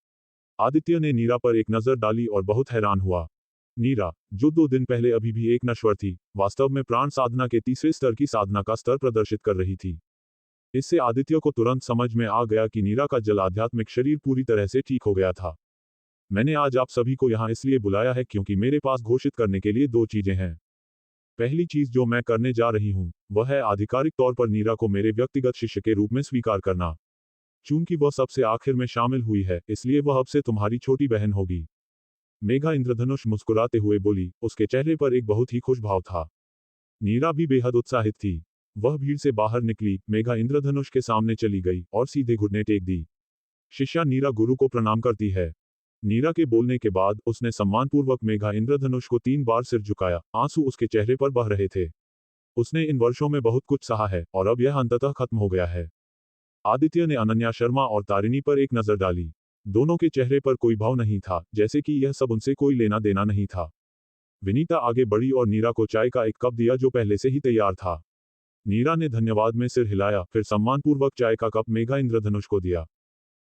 आदित्य ने नीरा पर एक नजर डाली और बहुत हैरान हुआ। नीरा, जो 2 दिन पहले अभी भी एक नश्वर थी, वास्तव में प्राण साधना के तीसरे स्तर की साधना का स्तर प्रदर्शित कर रही थी। इससे आदित्य को तुरंत समझ में आ गया कि नीरा का जल आध्यात्मिक शरीर पूरी तरह से ठीक हो गया था। मैंने आज आप सभी को यहाँ इसलिए बुलाया है क्योंकि मेरे पास घोषित करने के लिए 2 चीजें हैं। पहली चीज जो मैं करने जा रही हूँ, वह है आधिकारिक तौर पर नीरा को मेरे व्यक्तिगत शिष्य के रूप में स्वीकार करना। चूंकि वह सबसे आखिर में शामिल हुई है, इसलिए वह अब से तुम्हारी छोटी बहन होगी। मेघा इंद्रधनुष मुस्कुराते हुए बोली, उसके चेहरे पर एक बहुत ही खुश भाव था। नीरा भी बेहद उत्साहित थी। वह भीड़ से बाहर निकली, मेघा इंद्रधनुष के सामने चली गई और सीधे घुटने टेक दी। शिष्या नीरा गुरु को प्रणाम करती है। नीरा के बोलने के बाद उसने सम्मानपूर्वक मेघा इंद्रधनुष को 3 बार सिर झुकाया। आंसू उसके चेहरे पर बह रहे थे। उसने इन वर्षों में बहुत कुछ सहा है और अब यह अंततः खत्म हो गया है। आदित्य ने अनन्या शर्मा और तारिणी पर एक नजर डाली। दोनों के चेहरे पर कोई भाव नहीं था, जैसे कि यह सब उनसे कोई लेना देना नहीं था। विनीता आगे बढ़ी और नीरा को चाय का एक कप दिया जो पहले से ही तैयार था। नीरा ने धन्यवाद में सिर हिलाया, फिर सम्मानपूर्वक चाय का कप मेघा इंद्रधनुष को दिया।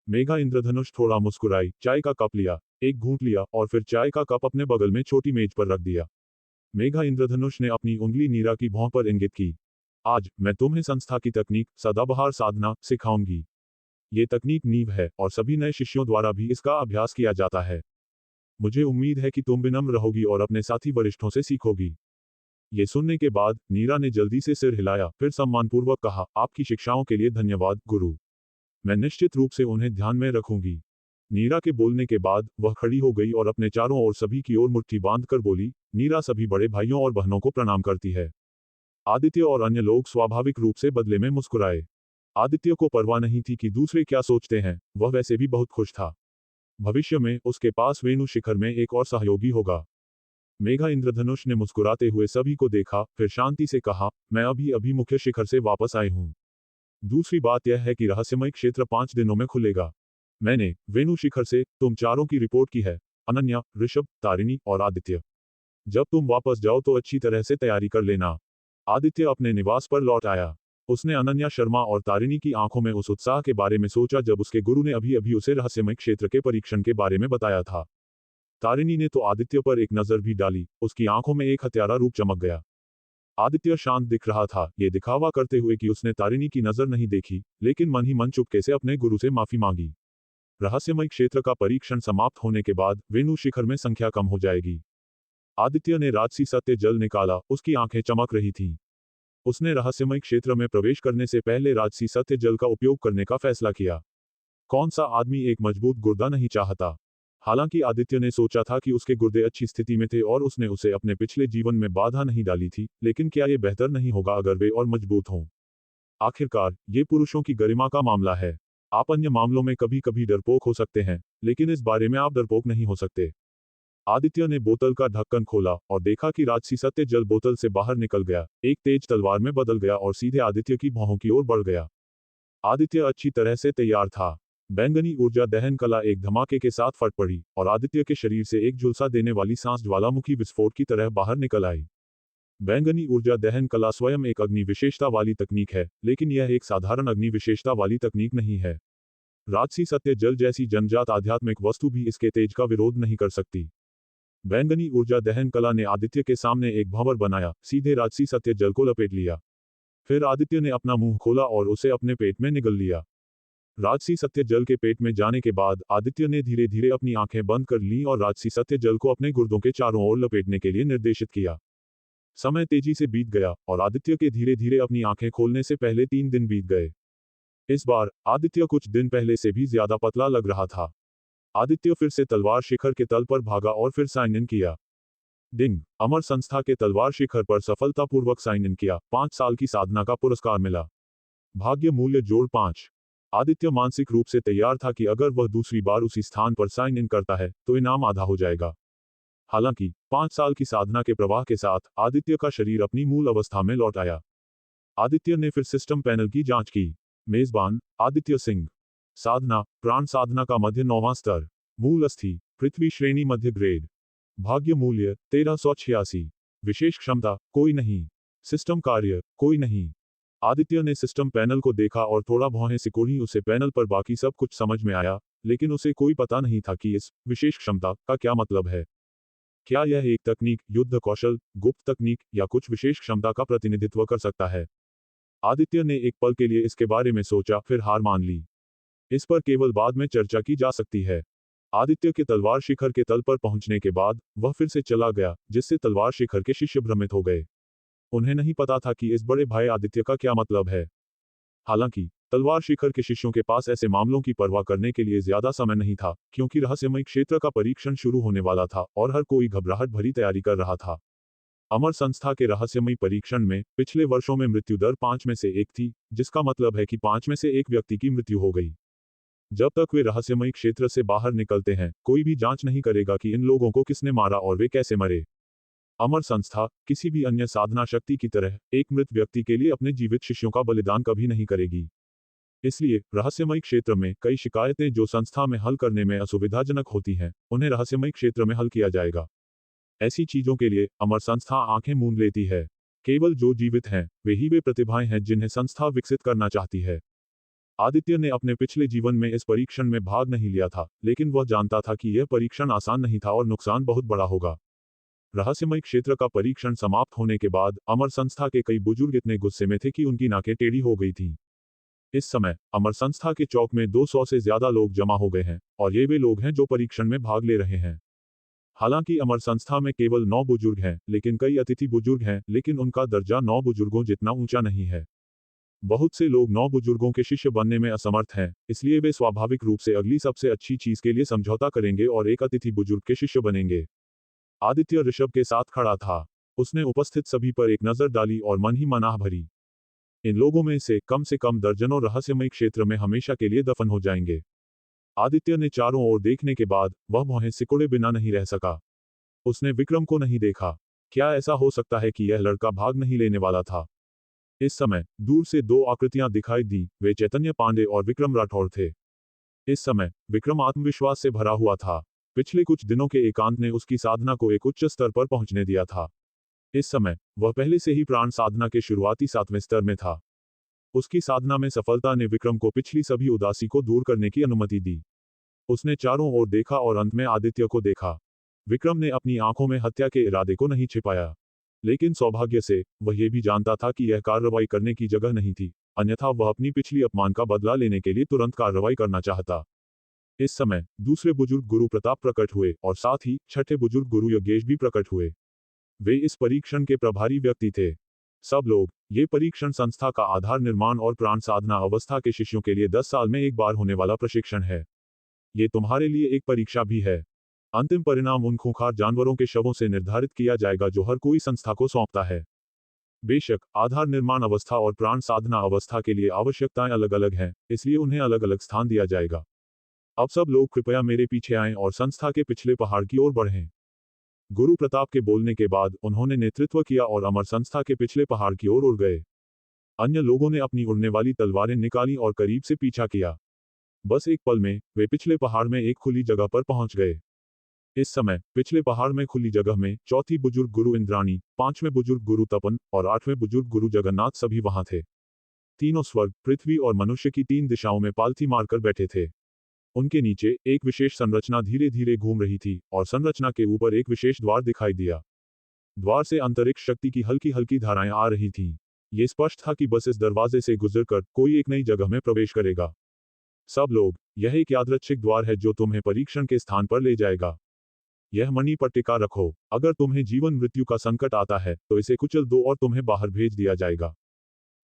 मेघा इंद्रधनुष थोड़ा मुस्कुराई, चाय का कप लिया, एक घूंट लिया और फिर चाय का कप अपने बगल में छोटी मेज पर रख दिया। मेघा इंद्रधनुष ने अपनी उंगली नीरा की भौं पर इंगित की। आज मैं तुम्हें संस्था की तकनीक सदाबहार साधना सिखाऊंगी। ये तकनीक नींव है और सभी नए शिष्यों द्वारा भी इसका अभ्यास किया जाता है। मुझे उम्मीद है कि तुम विनम्र रहोगी और अपने साथी वरिष्ठों से सीखोगी। ये सुनने के बाद नीरा ने जल्दी से सिर हिलाया, फिर सम्मानपूर्वक कहा, आपकी शिक्षाओं के लिए धन्यवाद गुरु। मैं निश्चित रूप से उन्हें ध्यान में रखूंगी। नीरा के बोलने के बाद वह खड़ी हो गई और अपने चारों ओर सभी की ओर मुट्ठी बांधकर बोली, नीरा सभी बड़े भाइयों और बहनों को प्रणाम करती है। आदित्य और अन्य लोग स्वाभाविक रूप से बदले में मुस्कुराए। आदित्य को परवाह नहीं थी कि दूसरे क्या सोचते हैं, वह वैसे भी बहुत खुश था। भविष्य में उसके पास वेणु शिखर में एक और सहयोगी होगा। मेघा इंद्रधनुष ने मुस्कुराते हुए सभी को देखा, फिर शांति से कहा, मैं अभी अभी मुख्य शिखर से वापस आई हूँ। दूसरी बात यह है कि रहस्यमय क्षेत्र 5 दिनों में खुलेगा। मैंने वेणु शिखर से तुम चारों की रिपोर्ट की है, अनन्या, ऋषभ, तारिणी और आदित्य। जब तुम वापस जाओ तो अच्छी तरह से तैयारी कर लेना। आदित्य अपने निवास पर लौट आया। उसने अनन्या शर्मा और तारिणी की आंखों में उस उत्साह के बारे में सोचा जब उसके गुरु ने अभी अभी उसे रहस्यमय क्षेत्र के परीक्षण के बारे में बताया था। तारिणी ने तो आदित्य पर एक नजर भी डाली, उसकी आंखों में एक हत्यारा रूप चमक गया। आदित्य शांत दिख रहा था, ये दिखावा करते हुए कि उसने तारिणी की नजर नहीं देखी, लेकिन मन ही मन चुपके से अपने गुरु से माफी मांगी। रहस्यमय क्षेत्र का परीक्षण समाप्त होने के बाद वेणु शिखर में संख्या कम हो जाएगी। आदित्य ने राजसी सत्य जल निकाला, उसकी आंखें चमक रही थीं। उसने रहस्यमय क्षेत्र में प्रवेश करने से पहले राजसी सत्य जल का उपयोग करने का फैसला किया। कौन सा आदमी एक मजबूत गुर्दा नहीं चाहता? हालांकि आदित्य ने सोचा था कि उसके गुर्दे अच्छी स्थिति में थे और उसने उसे अपने पिछले जीवन में बाधा नहीं डाली थी, लेकिन क्या ये बेहतर नहीं होगा अगर वे और मजबूत हों? आखिरकार, ये पुरुषों की गरिमा का मामला है। आप अन्य मामलों में कभी कभी डरपोक हो सकते हैं, लेकिन इस बारे में आप डरपोक नहीं हो सकते। आदित्य ने बोतल का ढक्कन खोला और देखा कि राजसी सत्य जल बोतल से बाहर निकल गया, एक तेज तलवार में बदल गया और सीधे आदित्य की भौहों की ओर बढ़ गया। आदित्य अच्छी तरह से तैयार था। बैंगनी ऊर्जा दहन कला एक धमाके के साथ फट पड़ी और आदित्य के शरीर से एक झुलसा देने वाली सांस ज्वालामुखी विस्फोट की तरह बाहर निकल आई। बैंगनी ऊर्जा दहन कला स्वयं एक अग्नि विशेषता वाली तकनीक है, लेकिन यह एक साधारण अग्नि विशेषता वाली तकनीक नहीं है। राजसी सत्य जल जैसी जन्मजात आध्यात्मिक वस्तु भी इसके तेज का विरोध नहीं कर सकती। बैंगनी ऊर्जा दहन कला ने आदित्य के सामने एक भंवर बनाया, सीधे राजसी सत्य जल को लपेट लिया। फिर आदित्य ने अपना मुंह खोला और उसे अपने पेट में निगल लिया। राजसी सत्य जल के पेट में जाने के बाद आदित्य ने धीरे धीरे अपनी आंखें बंद कर लीं और राजसी सत्य जल को अपने गुर्दों के चारों ओर लपेटने के लिए निर्देशित किया। समय तेजी से बीत गया और आदित्य के धीरे धीरे अपनी आंखें खोलने से पहले 3 दिन बीत गए। इस बार आदित्य कुछ दिन पहले से भी ज्यादा पतला लग रहा था। आदित्य फिर से तलवार शिखर के तल पर भागा और फिर साइन इन किया। डिंग, अमर संस्था के तलवार शिखर पर सफलतापूर्वक साइन इन किया, 5 साल की साधना का पुरस्कार मिला। भाग्य मूल्य जोड़ 5। आदित्य मानसिक रूप से तैयार था कि अगर वह दूसरी बार उसी स्थान पर साइन इन करता है तो इनाम आधा हो जाएगा। हालांकि 5 साल की साधना के प्रवाह के साथ आदित्य का शरीर अपनी मूल अवस्था में लौट आया। आदित्य ने फिर सिस्टम पैनल की जांच की। मेजबान आदित्य सिंह। साधना प्राण साधना का मध्य 9वां स्तर। मूल अस्थि पृथ्वी श्रेणी मध्य ग्रेड। भाग्य मूल्य 1386। विशेष क्षमता कोई नहीं। सिस्टम कार्य कोई नहीं। आदित्य ने सिस्टम पैनल को देखा और थोड़ा भौहें सिकोड़ी। उसे पैनल पर बाकी सब कुछ समझ में आया, लेकिन उसे कोई पता नहीं था कि इस विशेष क्षमता का क्या मतलब है। क्या यह एक तकनीक, युद्ध कौशल, गुप्त तकनीक या कुछ विशेष क्षमता का प्रतिनिधित्व कर सकता है? आदित्य ने एक पल के लिए इसके बारे में सोचा, फिर हार मान ली। इस पर केवल बाद में चर्चा की जा सकती है। आदित्य के तलवार शिखर के तल पर पहुंचने के बाद वह फिर से चला गया, जिससे तलवार शिखर के शिष्य भ्रमित हो गए। उन्हें नहीं पता था कि इस बड़े भाई आदित्य का क्या मतलब है। हालांकि तलवार शिखर के शिष्यों के पास ऐसे मामलों की परवाह करने के लिए ज्यादा समय नहीं था, क्योंकि रहस्यमय क्षेत्र का परीक्षण शुरू होने वाला था और हर कोई घबराहट भरी तैयारी कर रहा था। अमर संस्था के रहस्यमय परीक्षण में पिछले वर्षों में मृत्यु दर 5 में से 1 थी, जिसका मतलब है कि 5 में से 1 व्यक्ति की मृत्यु हो गई। जब तक वे रहस्यमय क्षेत्र से बाहर निकलते हैं, कोई भी जांच नहीं करेगा कि इन लोगों को किसने मारा और वे कैसे मरे। अमर संस्था किसी भी अन्य साधना शक्ति की तरह एक मृत व्यक्ति के लिए अपने जीवित शिष्यों का बलिदान कभी नहीं करेगी। इसलिए रहस्यमय क्षेत्र में कई शिकायतें जो संस्था में हल करने में असुविधाजनक होती हैं, उन्हें रहस्यमय क्षेत्र में हल किया जाएगा। ऐसी चीजों के लिए अमर संस्था आंखें मूंद लेती है। केवल जो जीवित हैं, वे ही वे प्रतिभाएं हैं जिन्हें संस्था विकसित करना चाहती है। आदित्य ने अपने पिछले जीवन में इस परीक्षण में भाग नहीं लिया था, लेकिन वह जानता था कि यह परीक्षण आसान नहीं था और नुकसान बहुत बड़ा होगा। रहस्यमय क्षेत्र का परीक्षण समाप्त होने के बाद अमर संस्था के कई बुजुर्ग इतने गुस्से में थे कि उनकी नाकें टेढ़ी हो गई थीं। इस समय अमर संस्था के चौक में 200 से ज्यादा लोग जमा हो गए हैं, और ये वे लोग हैं जो परीक्षण में भाग ले रहे हैं। हालांकि अमर संस्था में केवल 9 बुजुर्ग हैं, लेकिन कई अतिथि बुजुर्ग हैं, लेकिन उनका दर्जा 9 बुजुर्गों जितना ऊंचा नहीं है। बहुत से लोग 9 बुजुर्गों के शिष्य बनने में असमर्थ हैं, इसलिए वे स्वाभाविक रूप से अगली सबसे अच्छी चीज के लिए समझौता करेंगे और एक अतिथि बुजुर्ग के शिष्य बनेंगे। आदित्य ऋषभ के साथ खड़ा था। उसने उपस्थित सभी पर एक नजर डाली और मन ही मनाह भरी। इन लोगों में से कम दर्जनों रहस्यमय क्षेत्र में हमेशा के लिए दफन हो जाएंगे। आदित्य ने चारों ओर देखने के बाद वह भौहें सिकोड़े बिना नहीं रह सका। उसने विक्रम को नहीं देखा। क्या ऐसा हो सकता है कि यह लड़का भाग नहीं लेने वाला था? इस समय दूर से 2 आकृतियां दिखाई दी। वे चैतन्य पांडे और विक्रम राठौड़ थे। इस समय विक्रम आत्मविश्वास से भरा हुआ था। पिछले कुछ दिनों के एकांत ने उसकी साधना को एक उच्च स्तर पर पहुंचने दिया था। इस समय वह पहले से ही प्राण साधना के शुरुआती 7वें स्तर में था। उसकी साधना में सफलता ने विक्रम को पिछली सभी उदासी को दूर करने की अनुमति दी। उसने चारों ओर देखा और अंत में आदित्य को देखा। विक्रम ने अपनी आंखों में हत्या के इरादे को नहीं छिपाया, लेकिन सौभाग्य से वह ये भी जानता था कि यह कार्रवाई करने की जगह नहीं थी, अन्यथा वह अपनी पिछली अपमान का बदला लेने के लिए तुरंत कार्रवाई करना चाहता। इस समय दूसरे बुजुर्ग गुरु प्रताप प्रकट हुए और साथ ही छठे बुजुर्ग गुरु योगेश भी प्रकट हुए। वे इस परीक्षण के प्रभारी व्यक्ति थे। सब लोग, ये परीक्षण संस्था का आधार निर्माण और प्राण साधना अवस्था के शिष्यों के लिए 10 साल में एक बार होने वाला प्रशिक्षण है। ये तुम्हारे लिए एक परीक्षा भी है। अंतिम परिणाम उन खूंखार जानवरों के शवों से निर्धारित किया जाएगा जो हर कोई संस्था को सौंपता है। बेशक आधार निर्माण अवस्था और प्राण साधना अवस्था के लिए आवश्यकताएं अलग अलग हैं, इसलिए उन्हें अलग अलग स्थान दिया जाएगा। अब सब लोग कृपया मेरे पीछे आएं और संस्था के पिछले पहाड़ की ओर बढ़ें। गुरु प्रताप के बोलने के बाद उन्होंने नेतृत्व किया और अमर संस्था के पिछले पहाड़ की ओर उड़ गए। अन्य लोगों ने अपनी उड़ने वाली तलवारें निकाली और करीब से पीछा किया। बस एक पल में वे पिछले पहाड़ में एक खुली जगह पर पहुंच गए। इस समय पिछले पहाड़ में खुली जगह में चौथी बुजुर्ग गुरु इंद्राणी, पांचवें बुजुर्ग गुरु तपन और आठवें बुजुर्ग गुरु जगन्नाथ सभी वहां थे। तीनों स्वर्ग, पृथ्वी और मनुष्य की 3 दिशाओं में पालथी मारकर बैठे थे। उनके नीचे एक विशेष संरचना धीरे धीरे घूम रही थी और संरचना के ऊपर एक विशेष द्वार दिखाई दिया। द्वार से अंतरिक्ष शक्ति की हल्की हल्की धाराएं आ रही थीं। ये स्पष्ट था कि बस इस दरवाजे से गुजरकर कोई एक नई जगह में प्रवेश करेगा। सब लोग, यह एक यादृच्छिक द्वार है जो तुम्हें परीक्षण के स्थान पर ले जाएगा। यह मणि पर टिका रखो। अगर तुम्हें जीवन मृत्यु का संकट आता है तो इसे कुचल दो और तुम्हें बाहर भेज दिया जाएगा।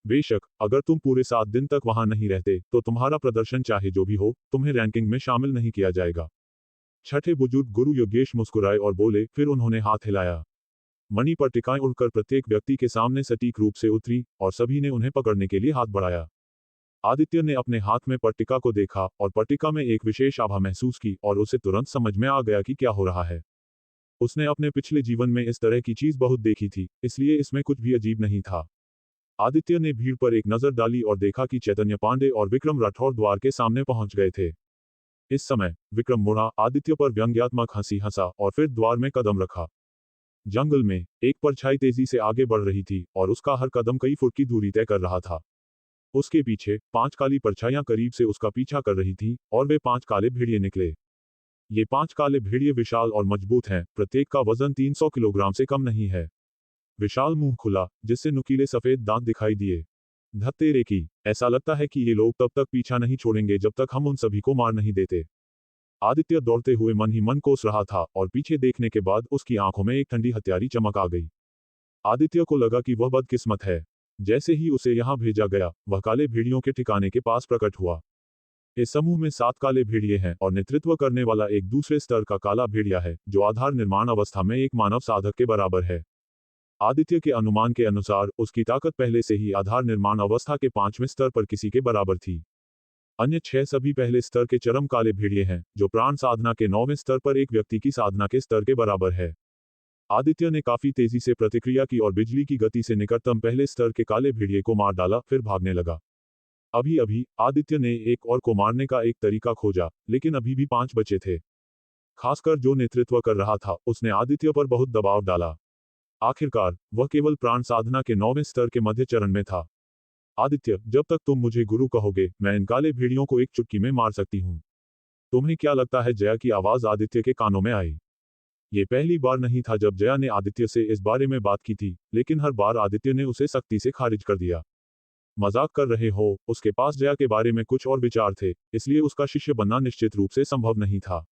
बेशक अगर तुम पूरे 7 दिन तक वहां नहीं रहते तो तुम्हारा प्रदर्शन चाहे जो भी हो, तुम्हें रैंकिंग में शामिल नहीं किया जाएगा। छठे बुजुर्ग गुरु योगेश मुस्कुराए और बोले, फिर उन्होंने हाथ हिलाया। मणि पर टिकाएं उड़कर प्रत्येक व्यक्ति के सामने सटीक रूप से उतरी और सभी ने उन्हें पकड़ने के लिए हाथ बढ़ाया। आदित्य ने अपने हाथ में पट्टिका को देखा और पट्टिका में एक विशेष आभा महसूस की और उसे तुरंत समझ में आ गया कि क्या हो रहा है। उसने अपने पिछले जीवन में इस तरह की चीज बहुत देखी थी, इसलिए इसमें कुछ भी अजीब नहीं था। आदित्य ने भीड़ पर एक नजर डाली और देखा कि चैतन्य पांडे और विक्रम राठौर द्वार के सामने पहुंच गए थे। इस समय विक्रम मुड़ा, आदित्य पर व्यंग्यात्मक हंसी हंसा और फिर द्वार में कदम रखा। जंगल में एक परछाई तेजी से आगे बढ़ रही थी और उसका हर कदम कई फुट की दूरी तय कर रहा था। उसके पीछे 5 काली परछाइयां करीब से उसका पीछा कर रही थीं और वे 5 काले भेड़िए निकले। ये 5 काले भेड़िए विशाल और मजबूत हैं, प्रत्येक का वजन 300 किलोग्राम से कम नहीं है। विशाल मुंह खुला, जिससे नुकीले सफेद दांत दिखाई दिए। धत्तेरे की, ऐसा लगता है कि ये लोग तब तक पीछा नहीं छोड़ेंगे जब तक हम उन सभी को मार नहीं देते। आदित्य दौड़ते हुए मन ही मन कोस रहा था और पीछे देखने के बाद उसकी आंखों में एक ठंडी हत्यारी चमक आ गई। आदित्य को लगा कि वह बदकिस्मत है। जैसे ही उसे यहाँ भेजा गया, वह काले भेड़ियों के ठिकाने के पास प्रकट हुआ। इस समूह में 7 काले भेड़िए हैं और नेतृत्व करने वाला एक दूसरे स्तर का काला भेड़िया है जो आधार निर्माण अवस्था में एक मानव साधक के बराबर है। आदित्य के अनुमान के अनुसार उसकी ताकत पहले से ही आधार निर्माण अवस्था के 5वें स्तर पर किसी के बराबर थी। अन्य 6 सभी पहले स्तर के चरम काले भेड़िए हैं जो प्राण साधना के 9वें स्तर पर एक व्यक्ति की साधना के स्तर के बराबर है। आदित्य ने काफी तेजी से प्रतिक्रिया की और बिजली की गति से निकटतम पहले स्तर के काले भेड़िए को मार डाला, फिर भागने लगा। अभी अभी आदित्य ने एक और को मारने का एक तरीका खोजा, लेकिन अभी भी 5 बचे थे। खासकर जो नेतृत्व कर रहा था उसने आदित्य पर बहुत दबाव डाला। आखिरकार वह केवल प्राण साधना के 9वें स्तर के मध्य चरण में था। आदित्य, जब तक तुम मुझे गुरु कहोगे, मैं इन काले भेड़ियों को एक चुटकी में मार सकती हूँ। तुम्हें क्या लगता है? जया की आवाज आदित्य के कानों में आई। ये पहली बार नहीं था जब जया ने आदित्य से इस बारे में बात की थी, लेकिन हर बार आदित्य ने उसे सख्ती से खारिज कर दिया। मजाक कर रहे हो? उसके पास जया के बारे में कुछ और विचार थे, इसलिए उसका शिष्य बनना निश्चित रूप से संभव नहीं था।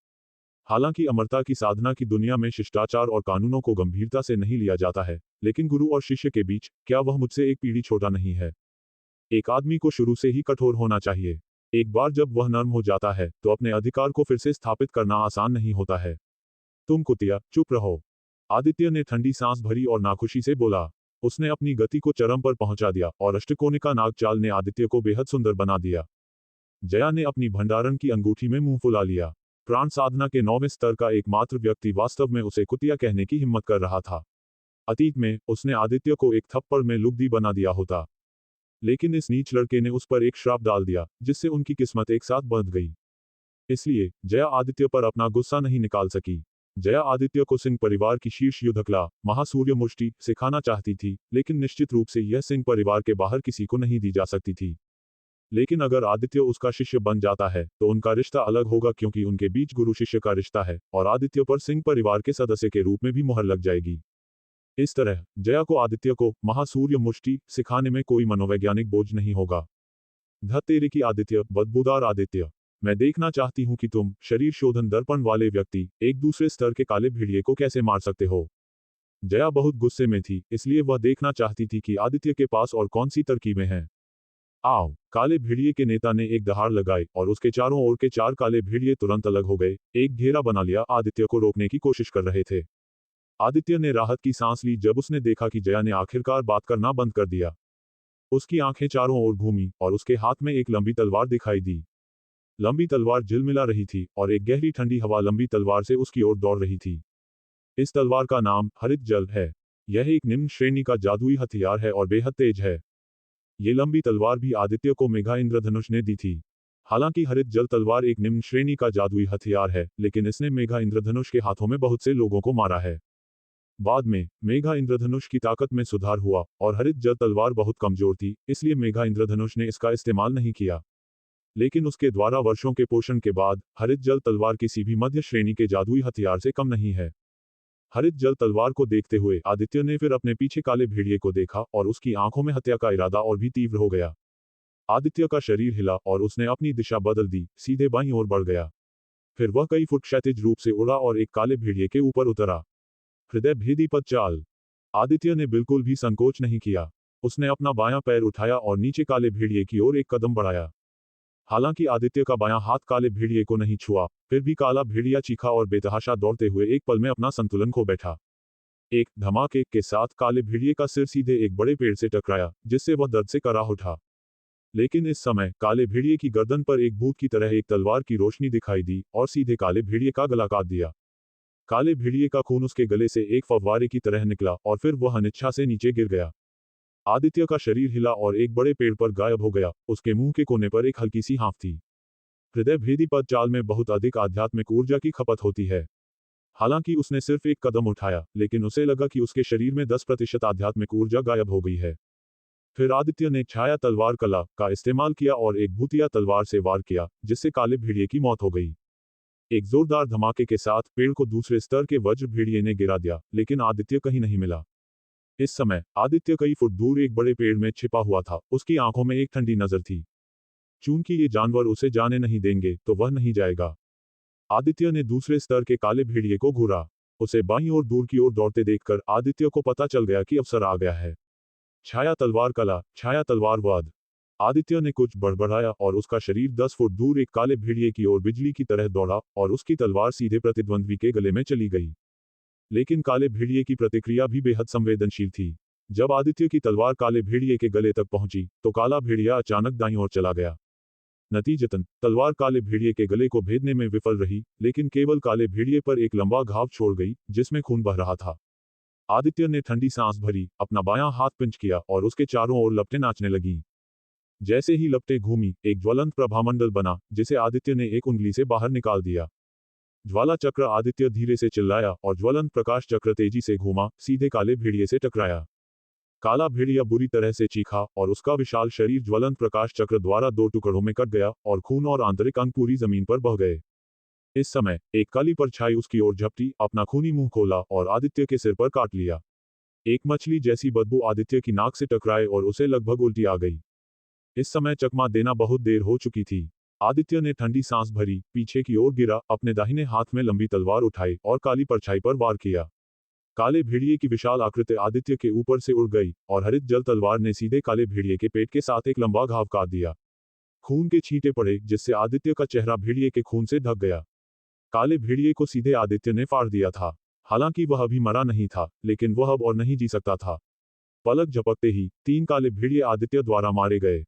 हालांकि अमरता की साधना की दुनिया में शिष्टाचार और कानूनों को गंभीरता से नहीं लिया जाता है, लेकिन गुरु और शिष्य के बीच, क्या वह मुझसे एक पीढ़ी छोटा नहीं है? एक आदमी को शुरू से ही कठोर होना चाहिए। एक बार जब वह नर्म हो जाता है तो अपने अधिकार को फिर से स्थापित करना आसान नहीं होता है। तुम कुतिया, चुप रहो। आदित्य ने ठंडी सांस भरी और नाखुशी से बोला। उसने अपनी गति को चरम पर पहुंचा दिया और अष्टकोणिका नाग चाल ने आदित्य को बेहद सुंदर बना दिया। जया ने अपनी भंडारण की अंगूठी में मुंह फुला लिया। प्राण साधना के 9वें स्तर का एकमात्र व्यक्ति वास्तव में उसे कुतिया कहने की हिम्मत कर रहा था। अतीत में उसने आदित्य को एक थप्पड़ में लुगदी बना दिया होता, लेकिन इस नीच लड़के ने उस पर एक श्राप डाल दिया, जिससे उनकी किस्मत एक साथ बंध गई। इसलिए जया आदित्य पर अपना गुस्सा नहीं निकाल सकी। जया आदित्य को सिंह परिवार की शीर्ष युद्धकला, महासूर्य मुष्टि, सिखाना चाहती थी, लेकिन निश्चित रूप से यह सिंह परिवार के बाहर किसी को नहीं दी जा सकती थी। लेकिन अगर आदित्य उसका शिष्य बन जाता है तो उनका रिश्ता अलग होगा, क्योंकि उनके बीच गुरु शिष्य का रिश्ता है और आदित्य पर सिंह परिवार के सदस्य के रूप में भी मुहर लग जाएगी। इस तरह जया को आदित्य को महासूर्य मुष्टि सिखाने में कोई मनोवैज्ञानिक बोझ नहीं होगा। धत्तेरे की आदित्य, बदबूदार आदित्य, मैं देखना चाहती हूं कि तुम, शरीर शोधन दर्पण वाले व्यक्ति, एक दूसरे स्तर के काले भेड़िए को कैसे मार सकते हो। जया बहुत गुस्से में थी, इसलिए वह देखना चाहती थी कि आदित्य के पास और कौन सी तरकीबें हैं। आओ, काले भेड़िए के नेता ने एक दहाड़ लगाई और उसके चारों ओर के 4 काले भेड़िए तुरंत अलग हो गए, एक घेरा बना लिया, आदित्य को रोकने की कोशिश कर रहे थे। आदित्य ने राहत की सांस ली जब उसने देखा कि जया ने आखिरकार बात करना बंद कर दिया। उसकी आंखें चारों ओर घूमी और उसके हाथ में एक लंबी तलवार दिखाई दी। लंबी तलवार झिलमिला रही थी और एक गहरी ठंडी हवा लंबी तलवार से उसकी ओर दौड़ रही थी। इस तलवार का नाम हरित जल है। यह एक निम्न श्रेणी का जादुई हथियार है और बेहद तेज है। ये लंबी तलवार भी आदित्य को मेघा इंद्रधनुष ने दी थी। हालांकि हरित जल तलवार एक निम्न श्रेणी का जादुई हथियार है, लेकिन इसने मेघा इंद्रधनुष के हाथों में बहुत से लोगों को मारा है। बाद में मेघा इंद्रधनुष की ताकत में सुधार हुआ और हरित जल तलवार बहुत कमजोर थी, इसलिए मेघा इंद्रधनुष ने इसका इस्तेमाल नहीं किया। लेकिन उसके द्वारा वर्षों के पोषण के बाद हरित जल तलवार किसी भी मध्य श्रेणी के जादुई हथियार से कम नहीं है। हरित जल तलवार को देखते हुए आदित्य ने फिर अपने पीछे काले भेड़िए को देखा और उसकी आंखों में हत्या का इरादा और भी तीव्र हो गया। आदित्य का शरीर हिला और उसने अपनी दिशा बदल दी, सीधे बाईं ओर बढ़ गया। फिर वह कई फुट क्षैतिज रूप से उड़ा और एक काले भेड़िए के ऊपर उतरा। हृदय भेदी पद चाल। आदित्य ने बिल्कुल भी संकोच नहीं किया। उसने अपना बायां पैर उठाया और नीचे काले भेड़िए की ओर एक कदम बढ़ाया। हालांकि आदित्य का बायां हाथ काले भेड़िए को नहीं छुआ, फिर भी काला भेड़िया चीखा और बेतहाशा दौड़ते हुए एक पल में अपना संतुलन खो बैठा। एक धमाके के साथ काले भेड़िए का सिर सीधे एक बड़े पेड़ से टकराया, जिससे वह दर्द से कराह उठा। लेकिन इस समय काले भेड़िए की गर्दन पर एक भूत की तरह एक तलवार की रोशनी दिखाई दी और सीधे काले भेड़िए का गला काट दिया। काले भेड़िए का खून उसके गले से एक फव्वारे की तरह निकला और फिर वह अनिच्छा से नीचे गिर गया। आदित्य का शरीर हिला और एक बड़े पेड़ पर गायब हो गया। उसके मुंह के कोने पर एक हल्की सी हाँफ थी। हृदय भेदी पद चाल में बहुत अधिक आध्यात्मिक ऊर्जा की खपत होती है। हालांकि उसने सिर्फ एक कदम उठाया, लेकिन उसे लगा कि उसके शरीर में 10% आध्यात्मिक ऊर्जा गायब हो गई है। फिर आदित्य ने छाया तलवार कला का इस्तेमाल किया और एक भूतिया तलवार से वार किया, जिससे काले भेड़िए की मौत हो गई। एक जोरदार धमाके के साथ पेड़ को दूसरे स्तर के वज्र भेड़िए ने गिरा दिया, लेकिन आदित्य कहीं नहीं मिला। इस समय आदित्य कई फुट दूर एक बड़े पेड़ में छिपा हुआ था। उसकी आंखों में एक ठंडी नजर थी। चूंकि ये जानवर उसे जाने नहीं देंगे, तो वह नहीं जाएगा। आदित्य ने दूसरे स्तर के काले भेड़िए को घूरा। उसे बाईं ओर दूर की ओर दौड़ते देखकर आदित्य को पता चल गया कि अवसर आ गया है। छाया तलवार कला, छाया तलवार वाद। आदित्य ने कुछ बड़बड़ाया और उसका शरीर 10 फुट दूर एक काले भेड़िए की ओर बिजली की तरह दौड़ा और उसकी तलवार सीधे प्रतिद्वंद्वी के गले में चली गई। लेकिन काले भेड़िए की प्रतिक्रिया भी बेहद संवेदनशील थी। जब आदित्य की तलवार काले भेड़िए के गले तक पहुंची, तो काला भेड़िया अचानक दाईं ओर चला गया। नतीजतन तलवार काले भेड़िए के गले को भेदने में विफल रही, लेकिन केवल काले भेड़िए पर एक लंबा घाव छोड़ गई, जिसमें खून बह रहा था। आदित्य ने ठंडी सांस भरी, अपना बायां हाथ पिंच किया और उसके चारों ओर लपटें नाचने लगीं। जैसे ही लपटें घूमी, एक ज्वलंत प्रभामंडल बना, जिसे आदित्य ने एक उंगली से बाहर निकाल दिया। ज्वाला चक्र। आदित्य धीरे से चिल्लाया और ज्वलंत प्रकाश चक्र तेजी से घूमा, सीधे काले भेड़िए से टकराया। काला भेड़िया बुरी तरह से चीखा और उसका विशाल शरीर ज्वलंत प्रकाश चक्र द्वारा 2 टुकड़ों में कट गया और खून और आंतरिक अंग पूरी जमीन पर बह गए। इस समय एक काली परछाई उसकी ओर झपटी, अपना खूनी मुंह खोला और आदित्य के सिर पर काट लिया। एक मछली जैसी बदबू आदित्य की नाक से टकराए और उसे लगभग उल्टी आ गई। इस समय चकमा देना बहुत देर हो चुकी थी। आदित्य ने ठंडी सांस भरी, पीछे की ओर गिरा, अपने दाहिने हाथ में लंबी तलवार उठाई और काली परछाई पर वार किया। काले भेड़िए की विशाल आकृति आदित्य के ऊपर से उड़ गई और हरित जल तलवार ने सीधे काले भेड़िए के पेट के साथ एक लंबा घाव काट दिया। खून के छींटे पड़े, जिससे आदित्य का चेहरा भेड़िए के खून से ढक गया। काले भेड़िए को सीधे आदित्य ने फाड़ दिया था। हालांकि वह अभी मरा नहीं था, लेकिन वह अब और नहीं जी सकता था। पलक झपकते ही 3 काले भेड़िए आदित्य द्वारा मारे गए।